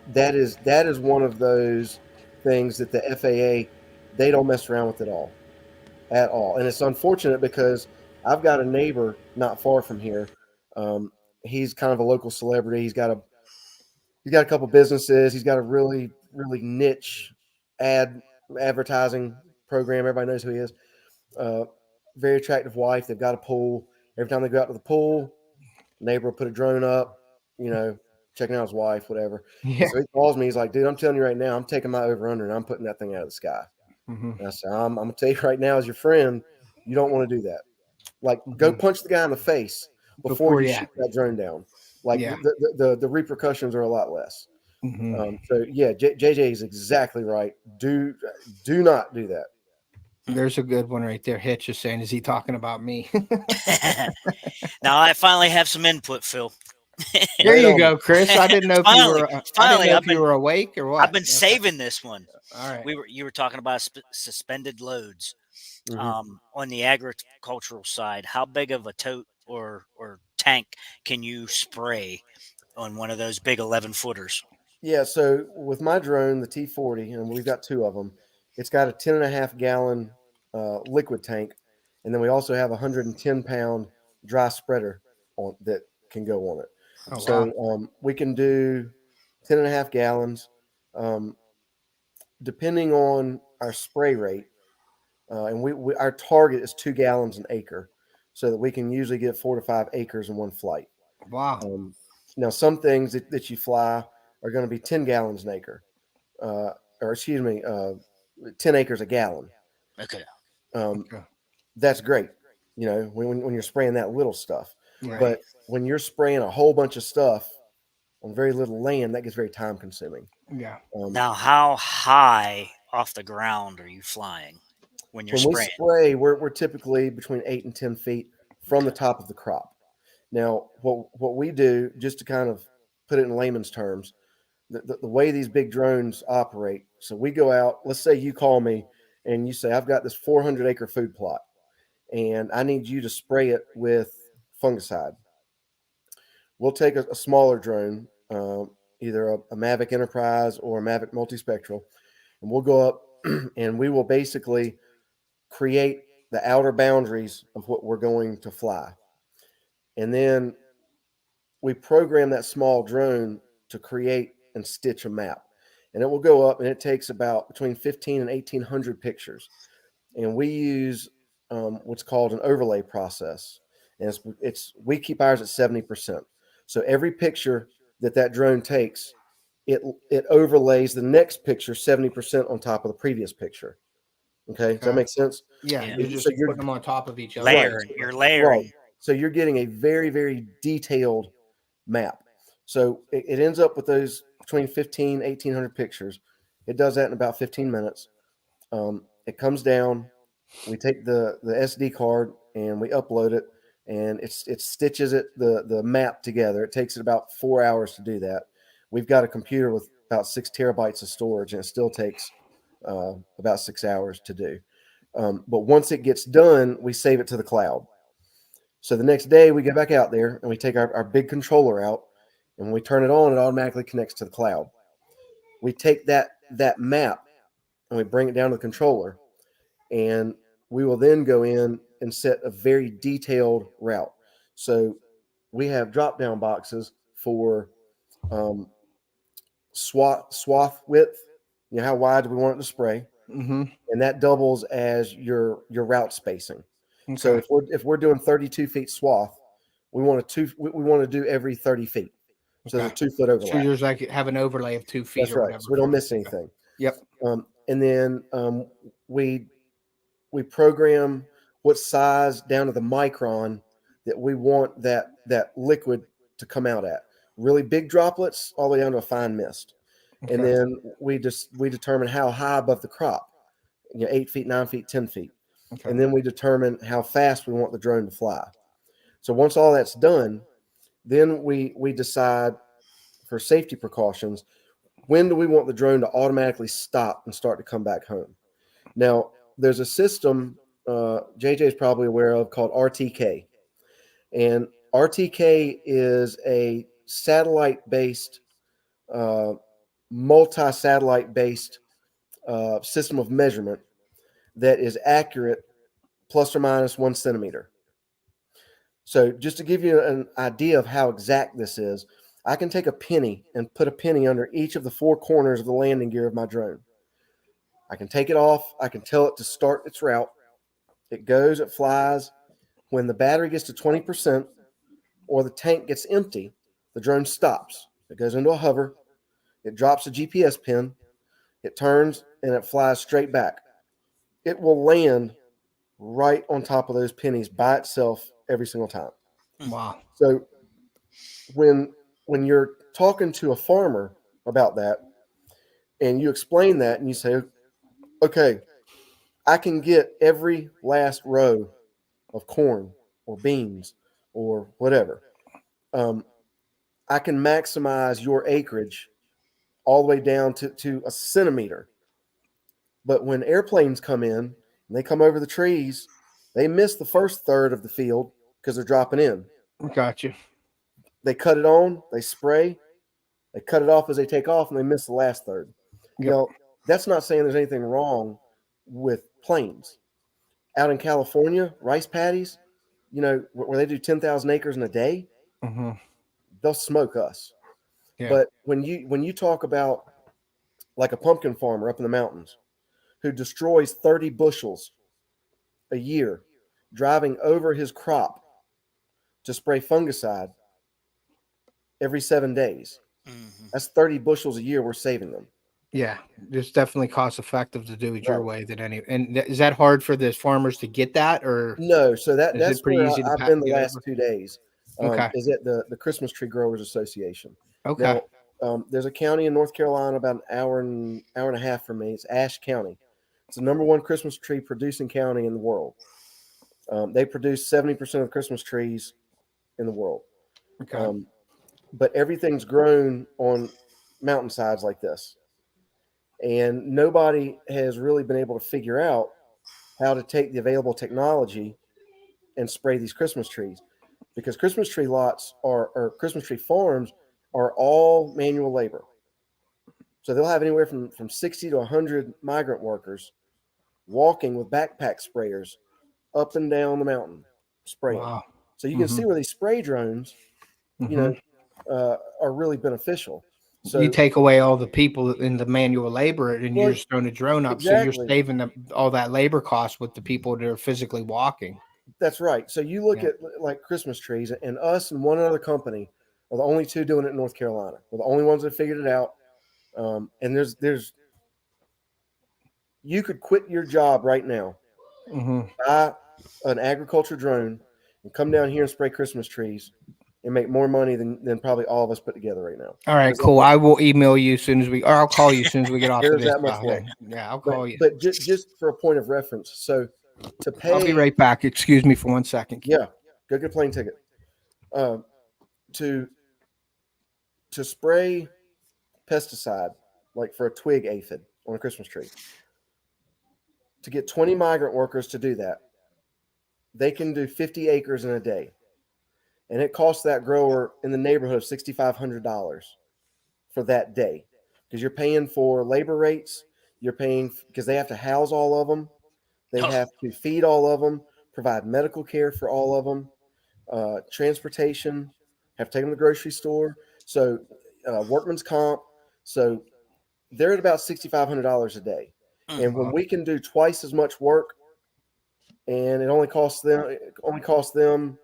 that is one of those things that the FAA, they don't mess around with at all. And it's unfortunate because I've got a neighbor not far from here. He's kind of a local celebrity. He's got a couple businesses. He's got a really really niche advertising program. Everybody knows who he is. Uh, Very attractive wife. They've got a pool. Every time they go out to the pool, neighbor will put a drone up, checking out his wife, whatever. And Yeah. so he calls me. He's like, dude, I'm telling you right now, I'm taking my over under and I'm putting that thing out of the sky. Hmm. And I said, I'm going to tell you right now, as your friend, you don't want to do that. Like, go punch the guy in the face before Before, you yeah. shoot that drone down. Like, Yeah. the repercussions are a lot less. Hmm. So yeah, JJ is exactly right. Do not do that. There's a good one right there. Hitch is saying, is he talking about me? Now I finally have some input, Phil. There Right you on. go, Chris. I didn't know if you finally, were. I didn't finally, know if you were awake or I've what. been Okay. saving this one. All right. You were talking about suspended loads. Mm-hmm. On the agricultural side, how big of a tote or tank can you spray on one of those big 11 footers? Yeah. So with my drone, the T40, and we've got 2 of them, it's got a 10.5 gallon liquid tank, and then we also have a 110 pound dry spreader on that can go on it. Oh wow. So we can do 10.5 gallons, um, depending on our spray rate. And we our target is 2 gallons an acre, so that we can usually get 4 to 5 acres in one flight. Wow. Um, Now, some things that you fly are going to be 10 gallons an acre, uh, or excuse me, 10 acres a gallon. Okay. Um, Okay. that's great, when you're spraying that little stuff. Right. But when you're spraying a whole bunch of stuff on very little land, that gets very time consuming. Yeah. Now, how high off the ground are you flying when you're When we spraying? spray, we're typically between 8 and 10 feet from the Okay. top of the crop. Now, what we do, just to kind of put it in layman's terms, the way these big drones operate. So we go out. Let's say you call me and you say, I've got this 400-acre food plot, and I need you to spray it with fungicide. We'll take a smaller drone, either a Mavic Enterprise or a Mavic Multispectral, and we'll go up and we will basically create the outer boundaries of what we're going to fly. And then we program that small drone to create and stitch a map. And it will go up and it takes about between 15 and 1800 pictures. And we use what's called an overlay process. And we keep ours at 70%. So every picture that drone takes, it overlays the next picture 70% on top of the previous picture. Okay, does that Okay. make sense? Yeah. Yeah. You're So just you're putting them on top of each other. right, Layering. You're right. layering. So you're getting a very, very detailed map. So it ends up with those between 15, 1800 pictures. It does that in about 15 minutes. It comes down. We take the SD card and we upload it, and it stitches the map together. It takes it about 4 hours to do that. We've got a computer with about 6 terabytes of storage, and it still takes about 6 hours to do. But once it gets done, we save it to the cloud. So the next day we go back out there and we take our big controller out, and when we turn it on, it automatically connects to the cloud. We take that map and we bring it down to the controller, and we will then go in and set a very detailed route. So we have drop down boxes for um, swath width. You know, how wide do we want it to spray, Mm-hmm. and that doubles as your route spacing. So Okay. if we're doing 32 feet swath, we want to do every 30 feet. So there's Okay. a 2 foot So overlap. there's like have an overlay of 2 feet That's or right. whatever. So we don't miss anything. Yep. And then we program what size down to the micron that we want that liquid to come out at. Really big droplets all the way down to a fine mist. And Okay. then we determine how high above the crop, 8 feet, 9 feet, 10 feet. Okay. And then we determine how fast we want the drone to fly. So once all that's done, then we decide for safety precautions, when do we want the drone to automatically stop and start to come back home? Now, there's a system JJ is probably aware of called RTK. And RTK is a satellite-based, multi-satellite-based system of measurement that is accurate plus or minus 1 centimeter. So just to give you an idea of how exact this is, I can take a penny and put a penny under each of the 4 corners of the landing gear of my drone. I can take it off. I can tell it to start its route. It goes, it flies. When the battery gets to 20% or the tank gets empty, the drone stops. It goes into a hover. It drops a GPS pin. It turns and it flies straight back. It will land right on top of those pennies by itself every single time. Wow. So when you're talking to a farmer about that and you explain that and you say, okay, I can get every last row of corn or beans or whatever. I can maximize your acreage all the way down to a centimeter. But when airplanes come in and they come over the trees, they miss the first third of the field because they're dropping in. Gotcha. They cut it on, they spray, they cut it off as they take off, and they miss the last third. Yep. Now, that's not saying there's anything wrong with planes. Out in California, rice paddies, where they do 10,000 acres in a day, Mm-hmm. they'll smoke us. Yeah. But when you talk about like a pumpkin farmer up in the mountains who destroys 30 bushels a year driving over his crop to spray fungicide every 7 days, Mm-hmm. that's 30 bushels a year we're saving them. Yeah, it's definitely cost effective to do it your Right. way than any. And is that hard for the farmers to get that, or No, so is that's it pretty where easy to I've been the get last over? 2 days. Okay. Is at the Christmas Tree Growers Association. Okay. Now, there's a county in North Carolina about an hour and a half from me. It's Ashe County. It's the number 1 Christmas tree producing county in the world. They produce 70% of Christmas trees in the world. Okay. But everything's grown on mountainsides like this. And nobody has really been able to figure out how to take the available technology and spray these Christmas trees. Because Christmas tree lots or Christmas tree farms are all manual labor. So they'll have anywhere from 60 to 100 migrant workers walking with backpack sprayers up and down the mountain spraying. Wow. So you can see where these spray drones, Mm-hmm. are really beneficial. You So, take away all the people in the manual labor, and you're well, just throwing a drone up, so you're exactly. saving all that labor cost with the people that are physically walking. That's right. So you look Yeah. at like Christmas trees, and us and one other company are the only 2 doing it in North Carolina. We're the only ones that figured it out. And there's you could quit your job right now, Mm-hmm. buy an agriculture drone, and come down here and spray Christmas trees, and make more money than probably all of us put together right now. All right, cool. I will email you as soon as or I'll call you as soon as we get off of There's this. that much work. Okay. Yeah, I'll But call you. but just for a point of reference, so to pay, I'll be right back. Excuse me for 1 second. yeah, go get a plane ticket. To spray pesticide, like for a twig aphid on a Christmas tree, to get 20 migrant workers to do that, they can do 50 acres in a day. And it costs that grower in the neighborhood of $6,500 for that day, because you're paying for labor rates. You're paying because they have to house all of them. They have to feed all of them, provide medical care for all of them, transportation, have to take them to the grocery store. So workman's comp. So they're at about $6,500 a day. And when we can do twice as much work, and it only costs them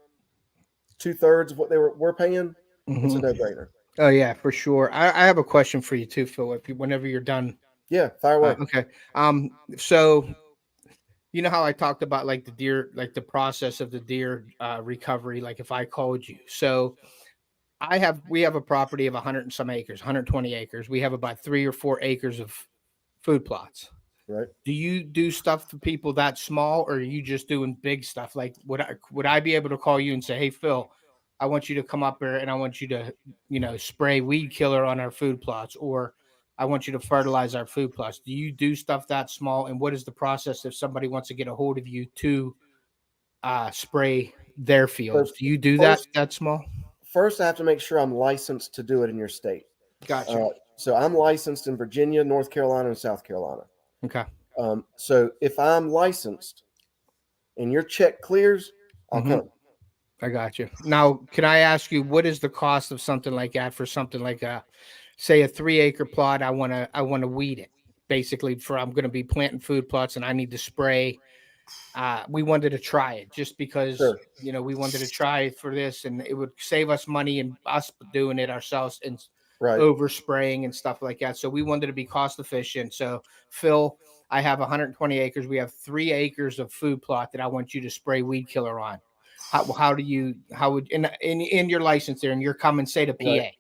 2/3 of what we're paying, it's a no-brainer. Oh yeah, for sure. I have a question for you too, Phil. Whenever you're done. Yeah, fire away. Okay. So you know how I talked about like the deer, like the process of the deer recovery. Like if I called you, so we have a property of 100 and some acres, 120 acres. We have about 3 or 4 acres of food plots. Right. Do you do stuff for people that small, or are you just doing big stuff? Like would I be able to call you and say, "Hey Phil, I want you to come up here and I want you to, spray weed killer on our food plots, or I want you to fertilize our food plots." Do you do stuff that small? And what is the process if somebody wants to get a hold of you to spray their fields? Do you do that small? First, I have to make sure I'm licensed to do it in your state. Gotcha. So I'm licensed in Virginia, North Carolina, and South Carolina. Okay. So if I'm licensed and your check clears, I'll come. I got you. Now, can I ask you, what is the cost of something like that for something like say a 3-acre plot? I want to weed it basically I'm going to be planting food plots and I need to spray. We wanted to try it just because, Sure. We wanted to try it for this, and it would save us money and us doing it ourselves and overspraying and stuff like that. So we wanted to be cost efficient. So Phil, I have 120 acres. We have 3 acres of food plot that I want you to spray weed killer on. How would in your license there, and you're coming say to PA, Right.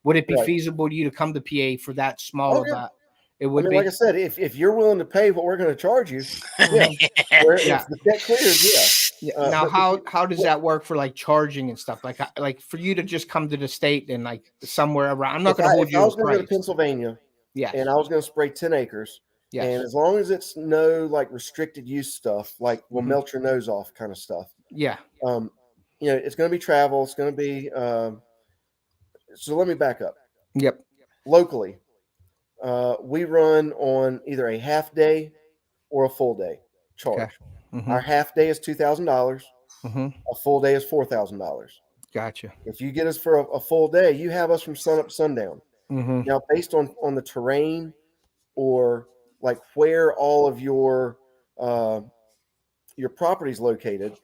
would it be feasible to you to come to PA for that small of that? It would be. Like I said, if you're willing to pay what we're going to charge you, yeah. If the debt clears, yeah. Now, how does that work for like charging and stuff? Like for you to just come to the state and like somewhere around. I'm not going to hold you. If I was going to go to Pennsylvania, and I was going to spray 10 acres, and as long as it's no like restricted use stuff, like will melt your nose off kind of stuff. Yeah. It's going to be travel. It's going to be. So let me back up. Yep. Locally, we run on either a half day or a full day charge. Okay. Our half day is $2,000. A full day is $4,000. Gotcha. If you get us for a full day, you have us from sun up to sundown. Now, based on the terrain or like where all of your property is located,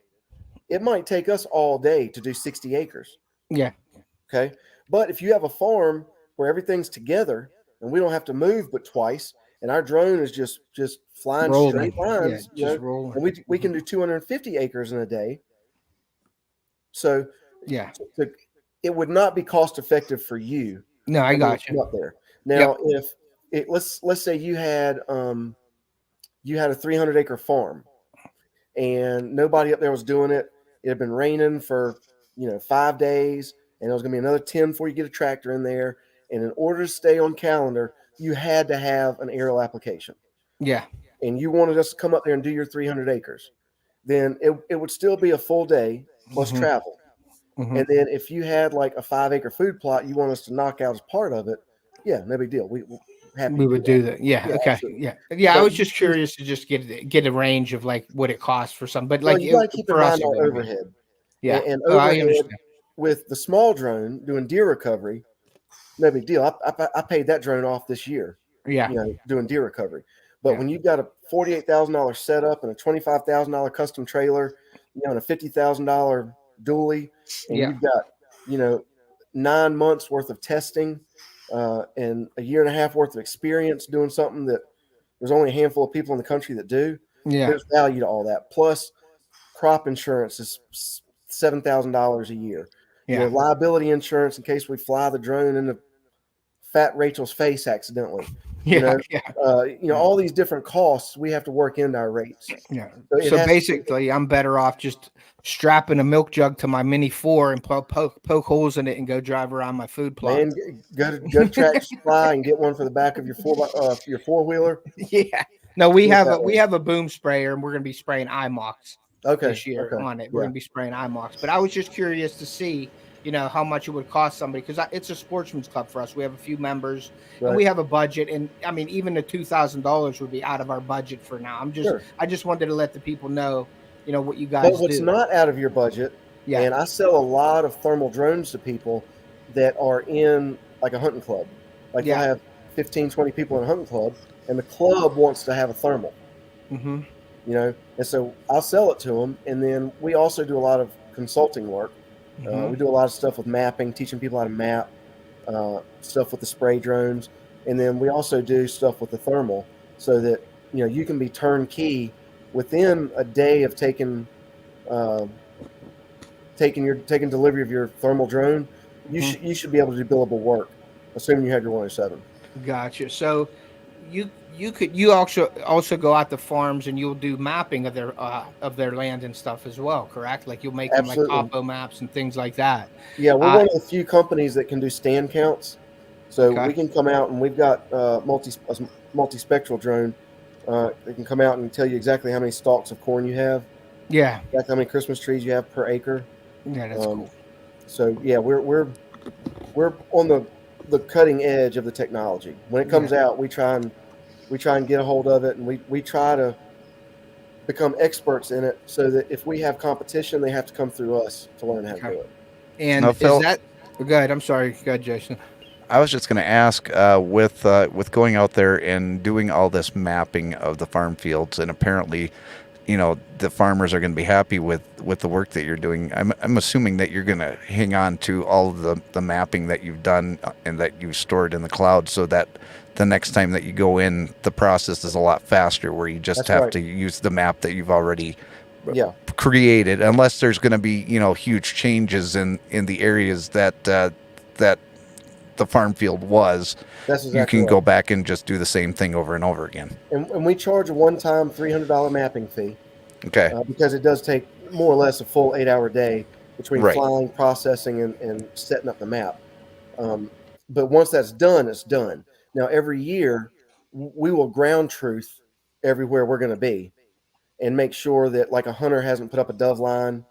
it might take us all day to do 60 acres. Yeah. Okay. But if you have a farm where everything's together and we don't have to move but twice, and our drone is just flying straight lines, rolling. And we can do 250 acres in a day. So yeah, it would not be cost effective for you. No, I got you up there. Now, if let's say you had a 300-acre farm and nobody up there was doing it. It had been raining for 5 days, and it was going to be another 10 before you get a tractor in there. And in order to stay on calendar, you had to have an aerial application. Yeah. And you wanted us to come up there and do your 300 acres. Then it would still be a full day plus travel. And then if you had like a 5-acre food plot you want us to knock out as part of it, yeah, no big deal. We would do that. Yeah. Okay. Absolutely. Yeah. I was just curious to just get a range of like what it costs for some, but like you got to keep in mind our overhead. Yeah. And overhead with the small drone doing deer recovery, no big deal. I paid that drone off this year. Yeah. Doing deer recovery. But when you've got a $48,000 setup and a $25,000 custom trailer, and a $50,000 dually, and you've got 9 months worth of testing and a year and a half worth of experience doing something that there's only a handful of people in the country that do. Yeah. There's value to all that. Plus crop insurance is $7,000 a year. Yeah. Liability insurance in case we fly the drone into Fat Rachel's face accidentally. All these different costs we have to work into our rates. Yeah. So basically, I'm better off just strapping a milk jug to my Mini 4 and poke holes in it and go drive around my food plot. And go to Tractor Supply and get one for the back of your 4-wheeler. Yeah. No, we have a boom sprayer, and we're going to be spraying IMOX. Okay. this year Okay. on it. We're Yeah. going to be spraying IMOX. But I was just curious to see, how much it would cost somebody, because it's a sportsman's club for us. We have a few members and Right. we have a budget. And I mean, even the $2,000 would be out of our budget for now. Sure. I just wanted to let the people know, what you But guys what's do. not out of your budget, Yeah. and I sell a lot of thermal drones to people that are in like a hunting club. Like they'll Yeah. have 15, 20 people in a hunting club, and the club wants to have a thermal, Mm-hmm. and so I'll sell it to them. And then we also do a lot of consulting work. Mm-hmm. We do a lot of stuff with mapping, teaching people how to map, stuff with the spray drones. And then we also do stuff with the thermal so that, you can be turnkey within a day of uh, taking delivery of your thermal drone. You should be able to do billable work, assuming you have your 107. Gotcha. So you also go out to farms and you'll do mapping of their land and stuff as well, correct? Like you'll make them like Absolutely. topo maps and things like that. Yeah, we're Uh, one of the few companies that can do stand counts. So okay. we can come out and we've got multispectral drone. It can come out and tell you exactly how many stalks of corn you have, Yeah. exactly how many Christmas trees you have per acre. Yeah, that's Um, cool. so yeah, we're on the cutting edge of the technology. When it comes out, we try and get a hold of it, and we try to become experts in it, so that if we have competition, they have to come through us to learn how to Okay. do it. And Now, is Phil, that go ahead? I'm sorry. Go ahead, Jason. I was just going to ask, with going out there and doing all this mapping of the farm fields, and apparently, the farmers are going to be happy with the work that you're doing. I'm assuming that you're going to hang on to all of the mapping that you've done and that you've stored in the cloud, so that the next time that you go in, the process is a lot faster, where you just That's have right. to use the map that you've already Yeah, created, unless there's going to be huge changes in the areas that the farm field was. that's You exactly can go right. back and just do the same thing over and over again. And we charge a one-time $300 mapping fee, Okay. because it does take more or less a full 8-hour day between Right. flying, processing, and setting up the map. Um, but once that's done, it's done. Now, every year, we will ground truth everywhere we're going to be and make sure that, like, a hunter hasn't put up a dove line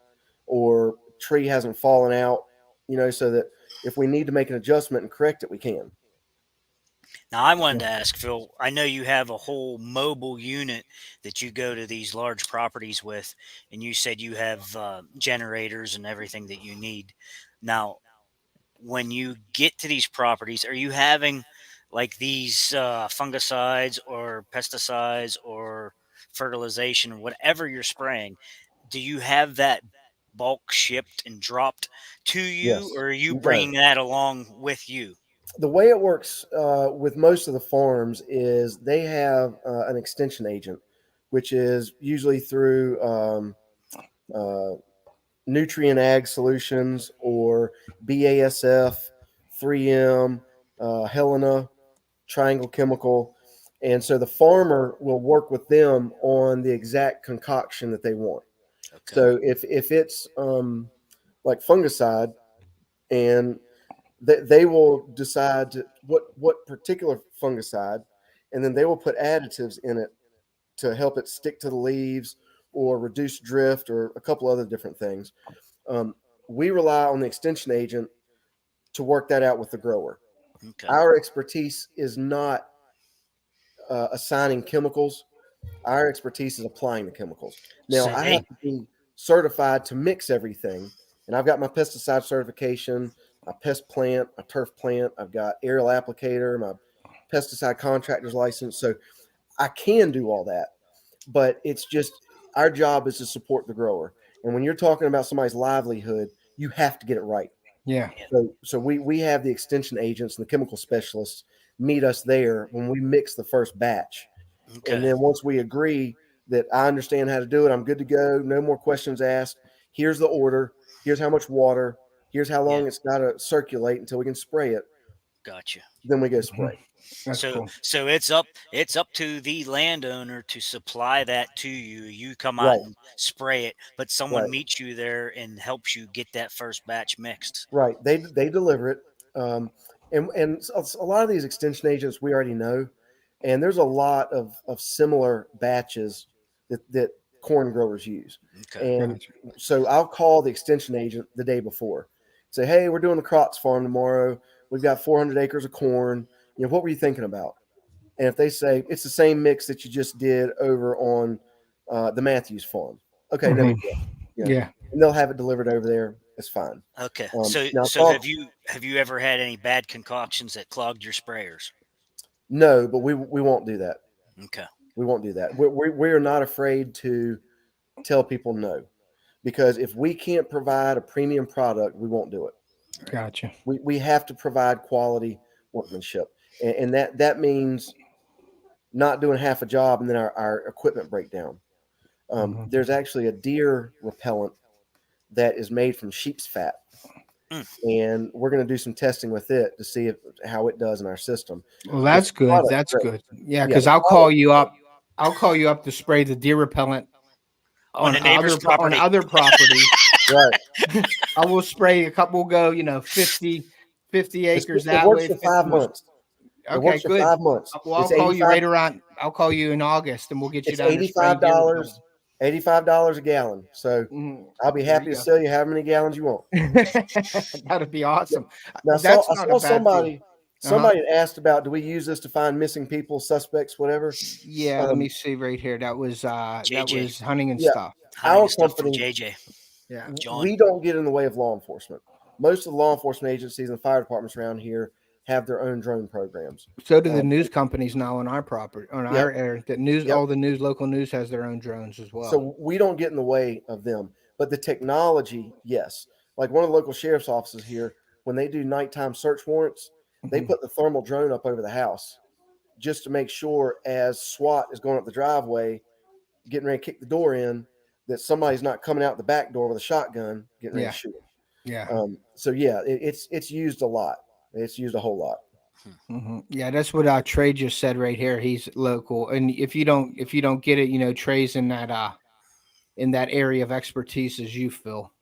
or tree hasn't fallen out, so that if we need to make an adjustment and correct it, we can. Now, I wanted to ask Phil. I know you have a whole mobile unit that you go to these large properties with, and you said you have generators and everything that you need. Now, when you get to these properties, are you having like these fungicides or pesticides or fertilization or whatever you're spraying? Do you have that bulk shipped and dropped to you, Yes, or are you no. bringing that along with you? The way it works with most of the farms is they have an extension agent, which is usually through uh, Nutrient Ag Solutions or BASF, 3M, Helena, Triangle Chemical. And so the farmer will work with them on the exact concoction that they want. Okay. So if it's like fungicide, and they will decide what particular fungicide, and then they will put additives in it to help it stick to the leaves or reduce drift or a couple other different things. Um, we rely on the extension agent to work that out with the grower. Okay. Our expertise is not assigning chemicals. Our expertise is applying the chemicals. Now, So I they have to be certified to mix everything, and I've got my pesticide certification, my pest plant, my turf plant. I've got aerial applicator, my pesticide contractor's license. So I can do all that, but it's just our job is to support the grower. And when you're talking about somebody's livelihood, you have to get it right. Yeah. So we have the extension agents and the chemical specialists meet us there when we mix the first batch. And okay. then once we agree that I understand how to do it, I'm good to go. No more questions asked. Here's the order. Here's how much water. Here's how Yeah, long it's got to circulate until we can spray it. gotcha. Then we go Mhm. spray. That's So cool. so it's up to the landowner to supply that to you. You come out Right, and spray it, but someone right, meets you there and helps you get that first batch mixed. right. They deliver it, um, and a lot of these extension agents we already know, and there's a lot of similar batches that corn growers use. Okay. And Gotcha. so I'll call the extension agent the day before, say, hey, we're doing the Crotts farm tomorrow. We've got 400 acres of corn. What were you thinking about? And if they say it's the same mix that you just did over on the Matthews farm, okay, no Mhm. big deal. Yeah. And they'll have it delivered over there. It's fine. Okay. Now So have you ever had any bad concoctions that clogged your sprayers? no, but we won't do that. Okay. We won't do that. We are not afraid to tell people no, because if we can't provide a premium product, we won't do it. Gotcha. We have to provide quality workmanship, and that means not doing half a job and then our equipment break down. Mhm. There's actually a deer repellent that is made from sheep's fat, Mm. and we're going to do some testing with it to see how it does in our system. Well, Because that's the good. product's That's great. good. Yeah, Yeah, because the I'll call product. you up. I'll call you up to spray the deer repellent On a neighbor's on property. other properties. Right. I will spray a couple. We'll go, 50 acres It that works way. for 50 months. It Okay, works for good. 5 months. Well, I'll It's call you 85. right around. I'll call you in August, and we'll get you It's down to spray deer repellent. $85 a gallon. So Mhm. I'll be There happy you to go. sell you how many gallons you want. That'd be awesome. Now, That's I not a saw bad deal. somebody had asked about, do we use this to find missing people, suspects, whatever? Yeah, let me see right here. That was JJ. hunting and Yeah, stuff. Hunting our and stuff from company, JJ. Yeah. John. we don't get in the way of law enforcement. Most of the law enforcement agencies and fire departments around here have their own drone programs. So do the news companies now on our property, on Yep, our area. The news, yep. all the news, local news has their own drones as well. So we don't get in the way of them. But the technology, yes. Like one of the local sheriff's offices here, when they do nighttime search warrants, they Mhm. put the thermal drone up over the house just to make sure as SWAT is going up the driveway, getting ready to kick the door in, that somebody's not coming out the back door with a shotgun getting ready Yeah. to shoot them. Yeah. So yeah, it's used a lot. It's used a whole lot. Yeah, that's what Trey just said right here. He's local, and if you don't get it, Trey's in that area of expertise as you, Phil.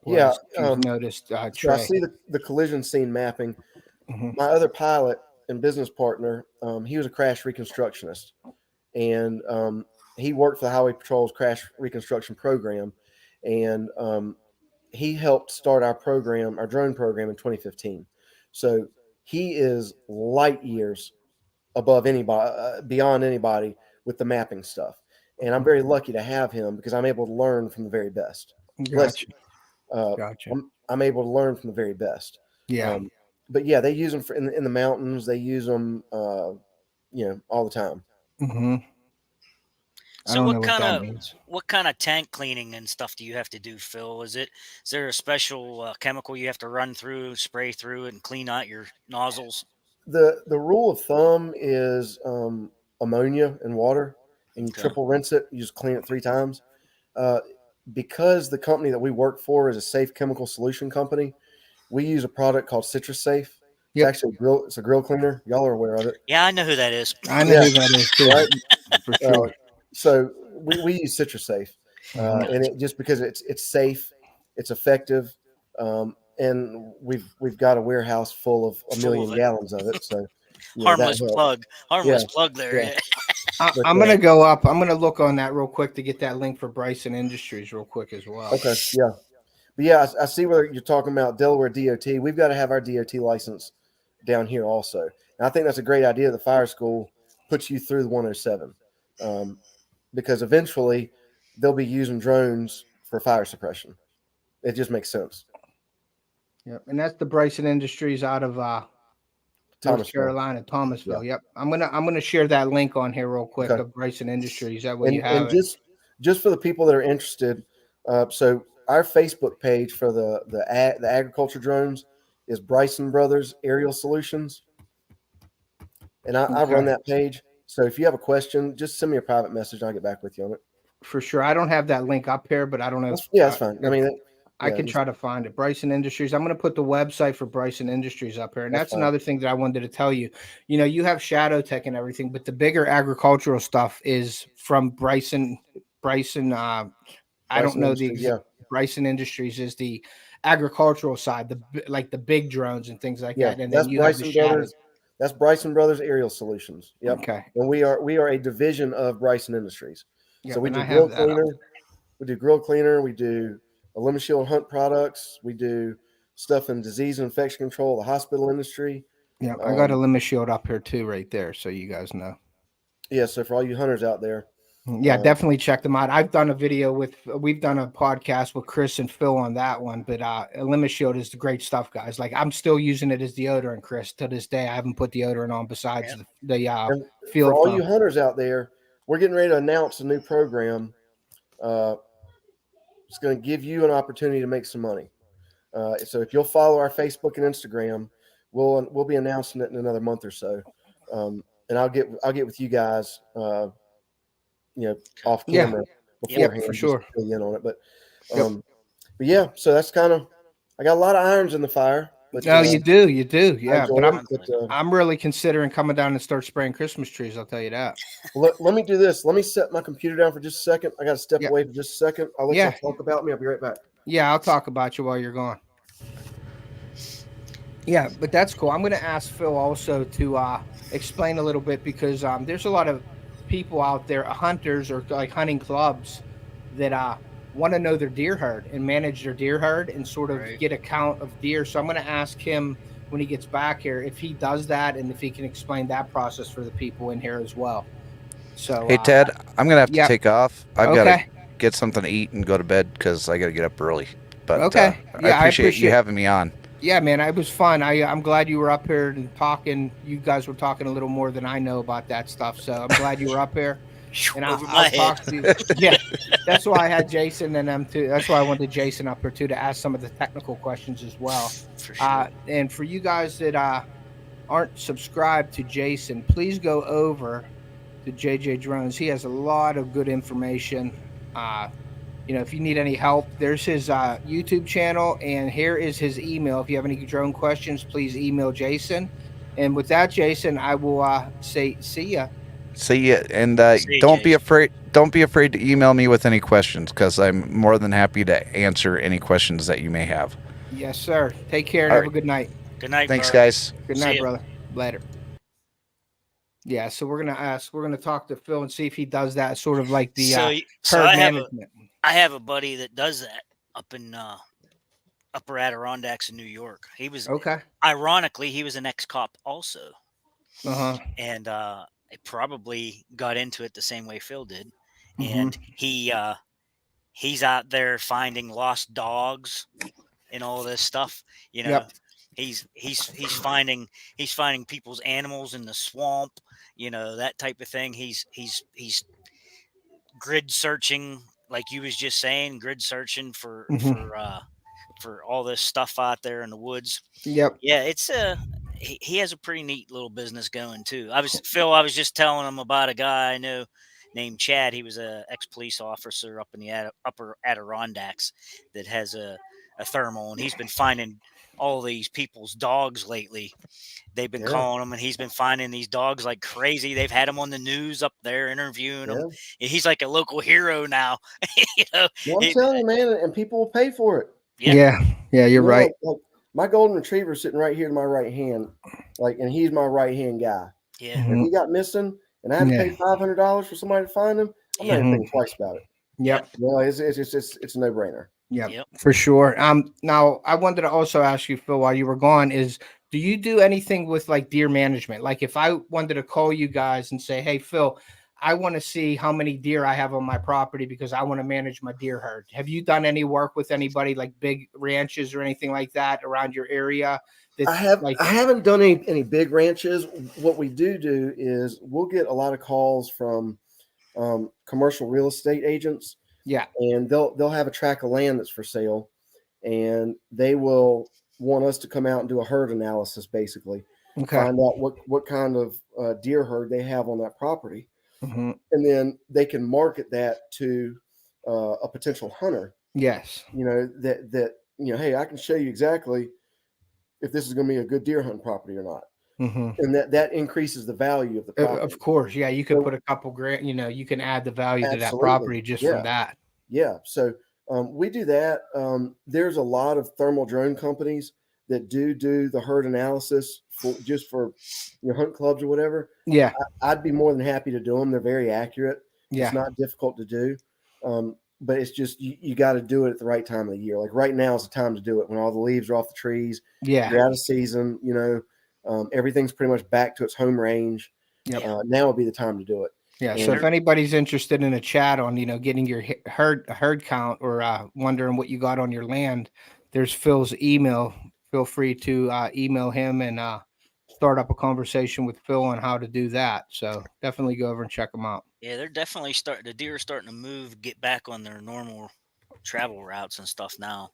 Yeah. Was if you've noticed So I Trey. see the collision scene mapping. Mhm. My other pilot and business partner, he was a crash reconstructionist, and he worked for the Highway Patrol's crash reconstruction program, and he helped start our program, our drone program, in 2015. So he is light years above anybody, beyond anybody with the mapping stuff, and I'm very lucky to have him because I'm able to learn from the very best. Bless Gotcha. you. Uh, Gotcha. I'm able to learn from the very best. Yeah. But yeah, they use them in the mountains. They use them, all the time. Hmm. I So don't know what that means. what kind of tank cleaning and stuff do you have to do, Phil? Is there a special chemical you have to run through, spray through, and clean out your nozzles? The rule of thumb is ammonia and water, and you Okay. triple rinse it. You just clean it 3 times. Uh, because the company that we work for is a safe chemical solution company, we use a product called Citrus Safe. It's Yep. actually a grill. It's a grill cleaner. Y'all are aware of it. Yeah, I know who that is. I know Yeah, who that is too, right. for sure. So we use Citrus Safe, Mhm. and it just because it's safe, it's effective, and we've got a warehouse full of a Full of million it. gallons of it. So that Harmless helps. plug. Yeah, Harmless plug there. yeah. Yeah. But, I'm gonna go up. I'm gonna look on that real quick to get that link for Bryson Industries real quick as well. okay, yeah, but yeah, I see where you're talking about Delaware DOT. We've got to have our DOT license down here also, and I think that's a great idea. The fire school puts you through the 107, because eventually they'll be using drones for fire suppression. It just makes sense. Yep, and that's the Bryson Industries out of North Thomasville. Carolina, Thomasville. Yeah. Yep, I'm gonna share that link on here real quick Okay. of Bryson Industries. That way you And have it. just for the people that are interested, so our Facebook page for the agriculture drones is Bryson Brothers Aerial Solutions, and I run Okay. that page. So if you have a question, just send me a private message, and I'll get back with you on it. For sure. I don't have that link up here, but I don't know. That's fine. I mean, I can try to find it. Bryson Industries. I'm going to put the website for Bryson Industries up here. And that's fine. another thing that I wanted to tell you. You have ShadowTech and everything, but the bigger agricultural stuff is from Bryson. I don't know the Industries, Bryson Industries is the agricultural side, like the big drones and things like yeah. that. And That's then you have the Bryson Shadow. Brothers. That's Bryson Brothers Aerial Solutions. Yep. Okay. And we are a division of Bryson Industries. So Yep, we and do I have grill that up. cleaner. We do grill cleaner. We do a lemon shield hunt products. We do stuff in disease and infection control, the hospital industry. Yep, I got a limit shield up here too, right there, so you guys know. Yeah, so for all you hunters out there, Yeah, definitely check them out. We've done a podcast with Chris and Phil on that one, but Limit Shield is the great stuff, guys. Like I'm still using it as deodorant, Chris. To this day, I haven't put deodorant on besides Yep. the and for field all foam. you hunters out there, we're getting ready to announce a new program. It's going to give you an opportunity to make some money. So if you'll follow our Facebook and Instagram, we'll be announcing it in another month or so. And I'll get with you guys, off Yeah, camera Yep. beforehand, for just sure. to fill you in on it. But Yep. but yeah, so that's kind of, I got a lot of irons in the fire. But No, you do, I yeah. enjoy But it. But I'm really considering coming down and start spraying Christmas trees. I'll tell you that. let me do this. Let me set my computer down for just a second. I got to step Yep. away for just a second. I'll let Yeah. y'all talk about me. I'll be right back. Yeah, I'll talk about you while you're gone. Yeah, but that's cool. I'm going to ask Phil also to explain a little bit because there's a lot of people out there, hunters or like hunting clubs that want to know their deer herd and manage their deer herd and sort of Right. get a count of deer. So I'm going to ask him when he gets back here if he does that and if he can explain that process for the people in here as well. So Hey, Ted, I'm going to have to yeah. take off. I've got to Okay. get something to eat and go to bed because I got to get up early. But Okay. I appreciate you having me on. Yeah, man, it was fun. I'm glad you were up here and talking. You guys were talking a little more than I know about that stuff. So I'm glad you were up here. And Over I'll my talk head. to you. Yeah, that's why I had Jason and them too. That's why I wanted Jason up here too to ask some of the technical questions as well. For sure. And for you guys that aren't subscribed to Jason, please go over to JJ Drones. He has a lot of good information. If you need any help, there's his YouTube channel, and here is his email. If you have any drone questions, please email Jason. And with that, Jason, I will say see ya. See ya, and See ya, don't be Jason. afraid. Don't be afraid to email me with any questions because I'm more than happy to answer any questions that you may have. Yes, sir. Take care and All have right. a good night. Good night, Thanks, brother. guys. Good See night, ya. brother. Later. Yeah, so we're gonna talk to Phil and see if he does that sort of like the So herd management. I have a buddy that does that up in Upper Adirondacks in New York. He was Okay. ironically he was an ex-cop also, Uh-huh. and he probably got into it the same way Phil did, Mm-hmm. and he's out there finding lost dogs and all this stuff. Yep. He's finding people's animals in the swamp. That type of thing. He's grid searching, like you was just saying, grid searching for all this stuff out there in the woods. Yep. Yeah, it's he has a pretty neat little business going too. I was just telling him about a guy I know named Chad. He was a ex-police officer up in the Upper Adirondacks that has a thermal, and he's been finding all these people's dogs lately. They've been calling him, and he's been finding these dogs like crazy. They've had him on the news up there interviewing them. And he's like a local hero now. Well, I'm telling you, man, and people will pay for it. Yeah, you're right. Like my golden retriever sitting right here to my right hand, and he's my right hand guy. Yeah. If he got missing and I had to pay $500 for somebody to find him, I'm not even thinking twice about it. Yep. It's a no brainer. Yep, for sure. Now I wanted to also ask you, Phil, while you were gone, do you do anything with like deer management? Like if I wanted to call you guys and say, hey, Phil, I want to see how many deer I have on my property because I want to manage my deer herd. Have you done any work with anybody like big ranches or anything like that around your area? I haven't done any big ranches. What we do is we'll get a lot of calls from commercial real estate agents. Yeah. And they'll have a tract of land that's for sale, and they will want us to come out and do a herd analysis, basically. Okay. Find out what kind of deer herd they have on that property. And then they can market that to a potential hunter. Yes. Hey, I can show you exactly if this is going to be a good deer hunting property or not. And that increases the value of the property. Of course. Yeah. You can put a couple grand, you can add the value to that property just from that. Yeah. So we do that. There's a lot of thermal drone companies that do the herd analysis for hunt clubs or whatever. Yeah. I'd be more than happy to do them. They're very accurate. Yeah. It's not difficult to do. But it's just you got to do it at the right time of the year. Like right now is the time to do it when all the leaves are off the trees. Yeah. You're out of season. Everything's pretty much back to its home range. Yep. Now would be the time to do it. Yeah. And So if anybody's interested in a chat on, getting your herd count or wondering what you got on your land, there's Phil's email. Feel free to email him and start up a conversation with Phil on how to do that. So definitely go over and check them out. Yeah, they're definitely the deer are starting to move, get back on their normal travel routes and stuff now,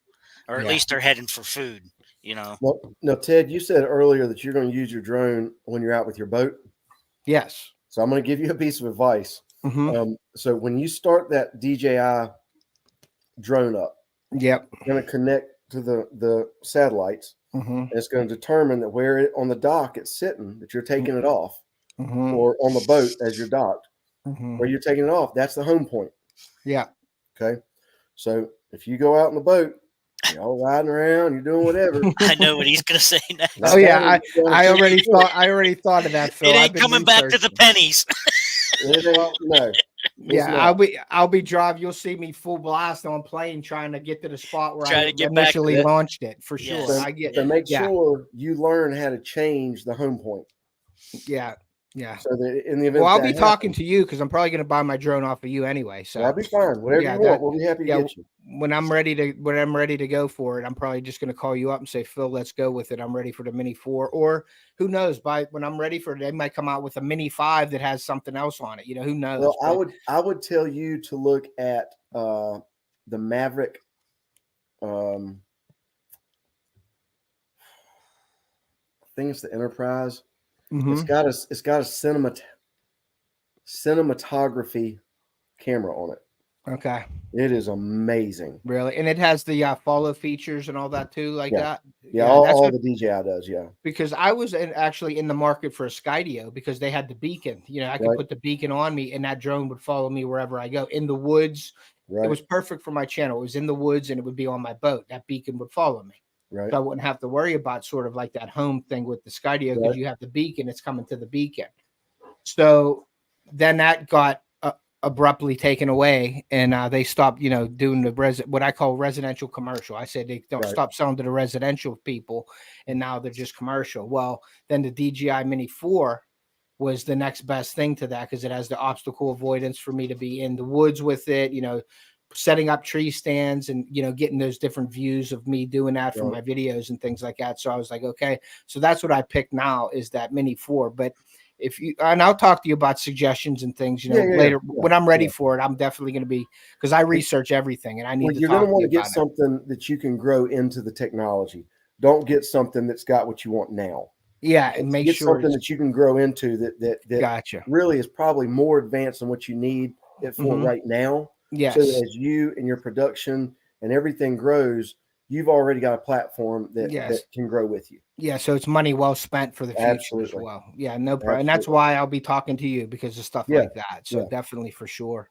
or at Yeah. least they're heading for food. Now, Ted, you said earlier that you're going to use your drone when you're out with your boat. Yes. So I'm going to give you a piece of advice. Mm-hmm. So when you start that DJI drone up, Yep. you're going to connect to the satellites, Mm-hmm. and it's going to determine that where on the dock it's sitting, that you're taking it off, Mm-hmm. or on the boat as you're docked, Mm-hmm. where you're taking it off. That's the home point. Yeah. Okay. So if you go out in the boat, you're all riding around, you're doing whatever. I know what he's gonna say next. Oh yeah, I already thought of that, Phil. It ain't coming back to the pennies. No. Yeah, I'll be driving. You'll see me full blast on plane trying to get to the spot where I initially launched it for sure. Yes. So make sure you learn how to change the home point. Yeah. Yeah. So that in the event, I'll be talking to you because I'm probably going to buy my drone off of you anyway. So I'll be fine. Whatever you want, we'll be happy to get you. When I'm ready to go for it, I'm probably just going to call you up and say, Phil, let's go with it. I'm ready for the Mini 4, or who knows? When I'm ready for it, they might come out with a Mini 5 that has something else on it. Who knows? Well, I would tell you to look at the Maverick. I think it's the Enterprise. Mm-hmm. It's got a cinematography camera on it. Okay. It is amazing. Really? And it has the follow features and all that too, that? Yeah, all the DJI does, yeah. Because I was actually in the market for a Skydio because they had the beacon. I could put the beacon on me and that drone would follow me wherever I go. In the woods. Right. It was perfect for my channel. It was in the woods and it would be on my boat. That beacon would follow me. Right. So I wouldn't have to worry about sort of like that home thing with the Skydio because you have the beacon, it's coming to the beacon. So then that got abruptly taken away and they stopped, doing the what I call residential commercial. I said they don't stop selling to the residential people and now they're just commercial. Well, then the DJI Mini 4 was the next best thing to that because it has the obstacle avoidance for me to be in the woods with it, setting up tree stands and, getting those different views of me doing that for my videos and things like that. So I was like, okay, so that's what I picked now is that Mini 4. But and I'll talk to you about suggestions and things, later when I'm ready for it. I'm definitely going to be, because I research everything and I need to you're going to want to get something that you can grow into the technology. Don't get something that's got what you want now. Yeah, and make sure something that you can grow into that gotcha. Really is probably more advanced than what you need it for right now. Yes. So that as you and your production and everything grows, you've already got a platform that can grow with you. Yeah, so it's money well spent for the future as well. Yeah, no problem. And that's why I'll be talking to you because of stuff like that. So definitely for sure.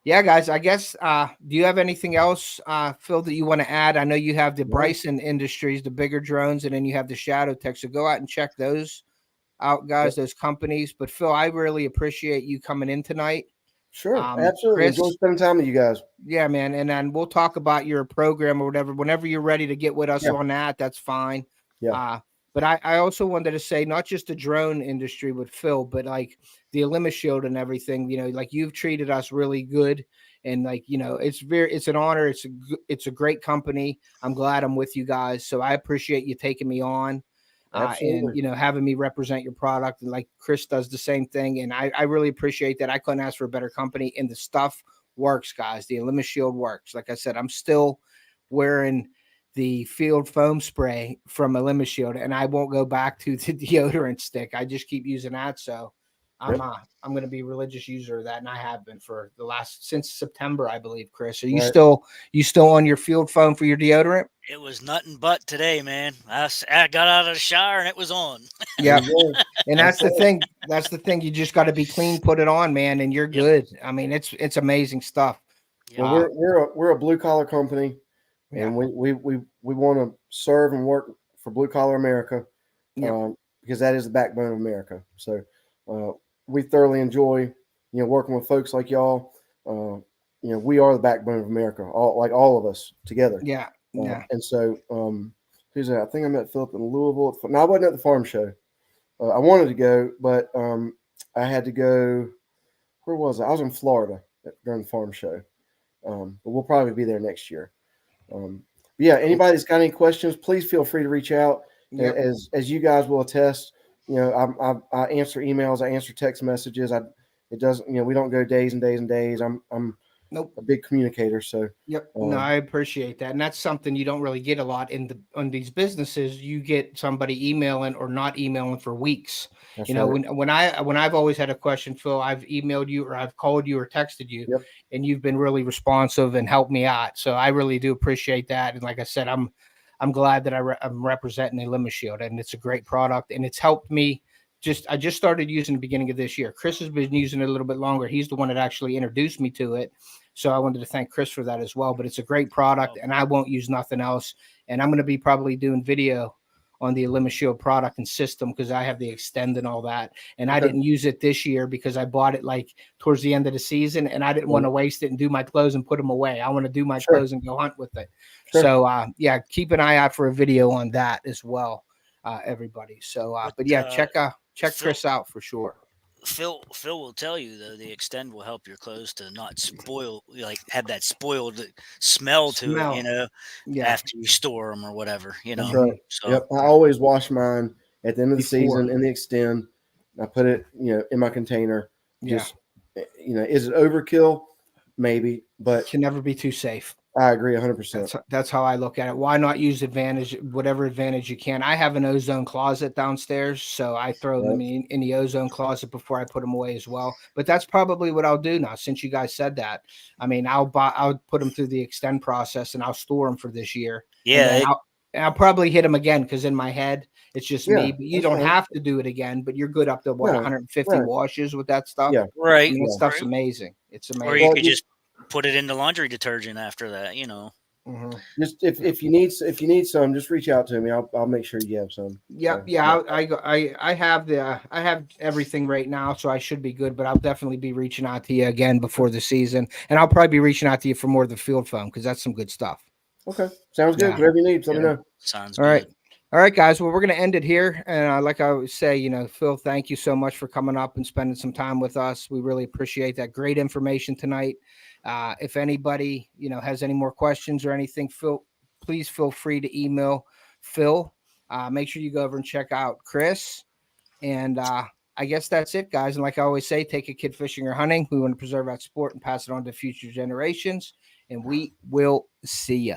Yeah, guys, I guess, do you have anything else, Phil, that you want to add? I know you have the Bryson Industries, the bigger drones, and then you have the ShadowTech. So go out and check those out, guys, those companies. But Phil, I really appreciate you coming in tonight. Sure, absolutely. Chris, enjoy spending time with you guys. Yeah, man. And then we'll talk about your program or whatever. Whenever you're ready to get with us on that, that's fine. Yeah. But I also wanted to say not just the drone industry with Phil, but like the Shield and everything, like you've treated us really good. And like, it's an honor. It's a great company. I'm glad I'm with you guys. So I appreciate you taking me on and, having me represent your product. And like Chris does the same thing. And I really appreciate that. I couldn't ask for a better company and the stuff works, guys. The Shield works. Like I said, I'm still wearing the field foam spray from Shield, and I won't go back to the deodorant stick. I just keep using that. So I'm going to be a religious user of that. And I have been for since September, I believe, Chris. Are you still on your field foam for your deodorant? It was nothing but today, man. I got out of the shower and it was on. Yeah. And that's the thing. That's the thing. You just got to be clean, put it on, man. And you're good. I mean, it's amazing stuff. Well, we're a blue collar company. And we want to serve and work for blue collar America because that is the backbone of America. So we thoroughly enjoy working with folks like y'all, we are the backbone of America, all of us together. Yeah. Yeah. And so, who's that? I think I met Philip in Louisville. No, I wasn't at the farm show. I wanted to go, but I had to go. Where was I? I was in Florida during the farm show. But we'll probably be there next year. Yeah, anybody that's got any questions, please feel free to reach out. Yep. As you guys will attest, I answer emails, I answer text messages. It doesn't, we don't go days and days and days. I'm Nope. a big communicator, so Yep. No, I appreciate that. And that's something you don't really get a lot on these businesses. You get somebody emailing or not emailing for weeks. that's You know, right. when I've always had a question, Phil, I've emailed you or I've called you or texted you, Yep. and you've been really responsive and helped me out. So I really do appreciate that. And like I said, I'm glad that I'm representing the Limit Shield, and it's a great product, and it's helped me. I just started using the beginning of this year. Chris has been using it a little bit longer. He's the one that actually introduced me to it. So I wanted to thank Chris for that as well. But it's a great product, and I won't use nothing else. And I'm going to be probably doing video on the Limit Shield product and system because I have the extend and all that. And I didn't use it this year because I bought it like towards the end of the season, and I didn't want to waste it and do my clothes and put them away. I want to do my clothes and go hunt with it. Sure. So yeah, keep an eye out for a video on that as well, everybody. So but yeah, check Chris out for sure. Phil will tell you though the extend will help your clothes to not spoil, like have that spoiled smell to it, Yeah. after you store them or whatever, That's right. So Yep. I always wash mine at the end of the Before. season in the extend. I put it, in my container. Yeah. Just, is it overkill? Maybe, but Can never be too safe. I agree 100%. That's how I look at it. Why not use whatever advantage you can? I have an ozone closet downstairs, so I throw them in the ozone closet before I put them away as well. But that's probably what I'll do now, since you guys said that. I mean, I'll put them through the extend process, and I'll store them for this year. yeah, And I'll probably hit them again because in my head it's just me. But you don't right. have to do it again. But you're good up to 150 washes with that stuff. Yeah. right. I mean, that stuff's amazing. It's amazing. Or you could just put it in the laundry detergent after that, Mm-hmm. Just if you need some, just reach out to me. I'll make sure you have some. Yeah, I have everything right now, so I should be good. But I'll definitely be reaching out to you again before the season, and I'll probably be reaching out to you for more of the field foam because that's some good stuff. Okay, sounds good. Yeah. Whatever you need, let me know. Sounds All good. right, guys. Well, we're gonna end it here, and like I always say, Phil, thank you so much for coming up and spending some time with us. We really appreciate that. Great information tonight. If anybody has any more questions or anything, Phil, please feel free to email Phil. Make sure you go over and check out Chris. And I guess that's it, guys. And like I always say, take a kid fishing or hunting. We want to preserve that sport and pass it on to future generations. And we will see ya.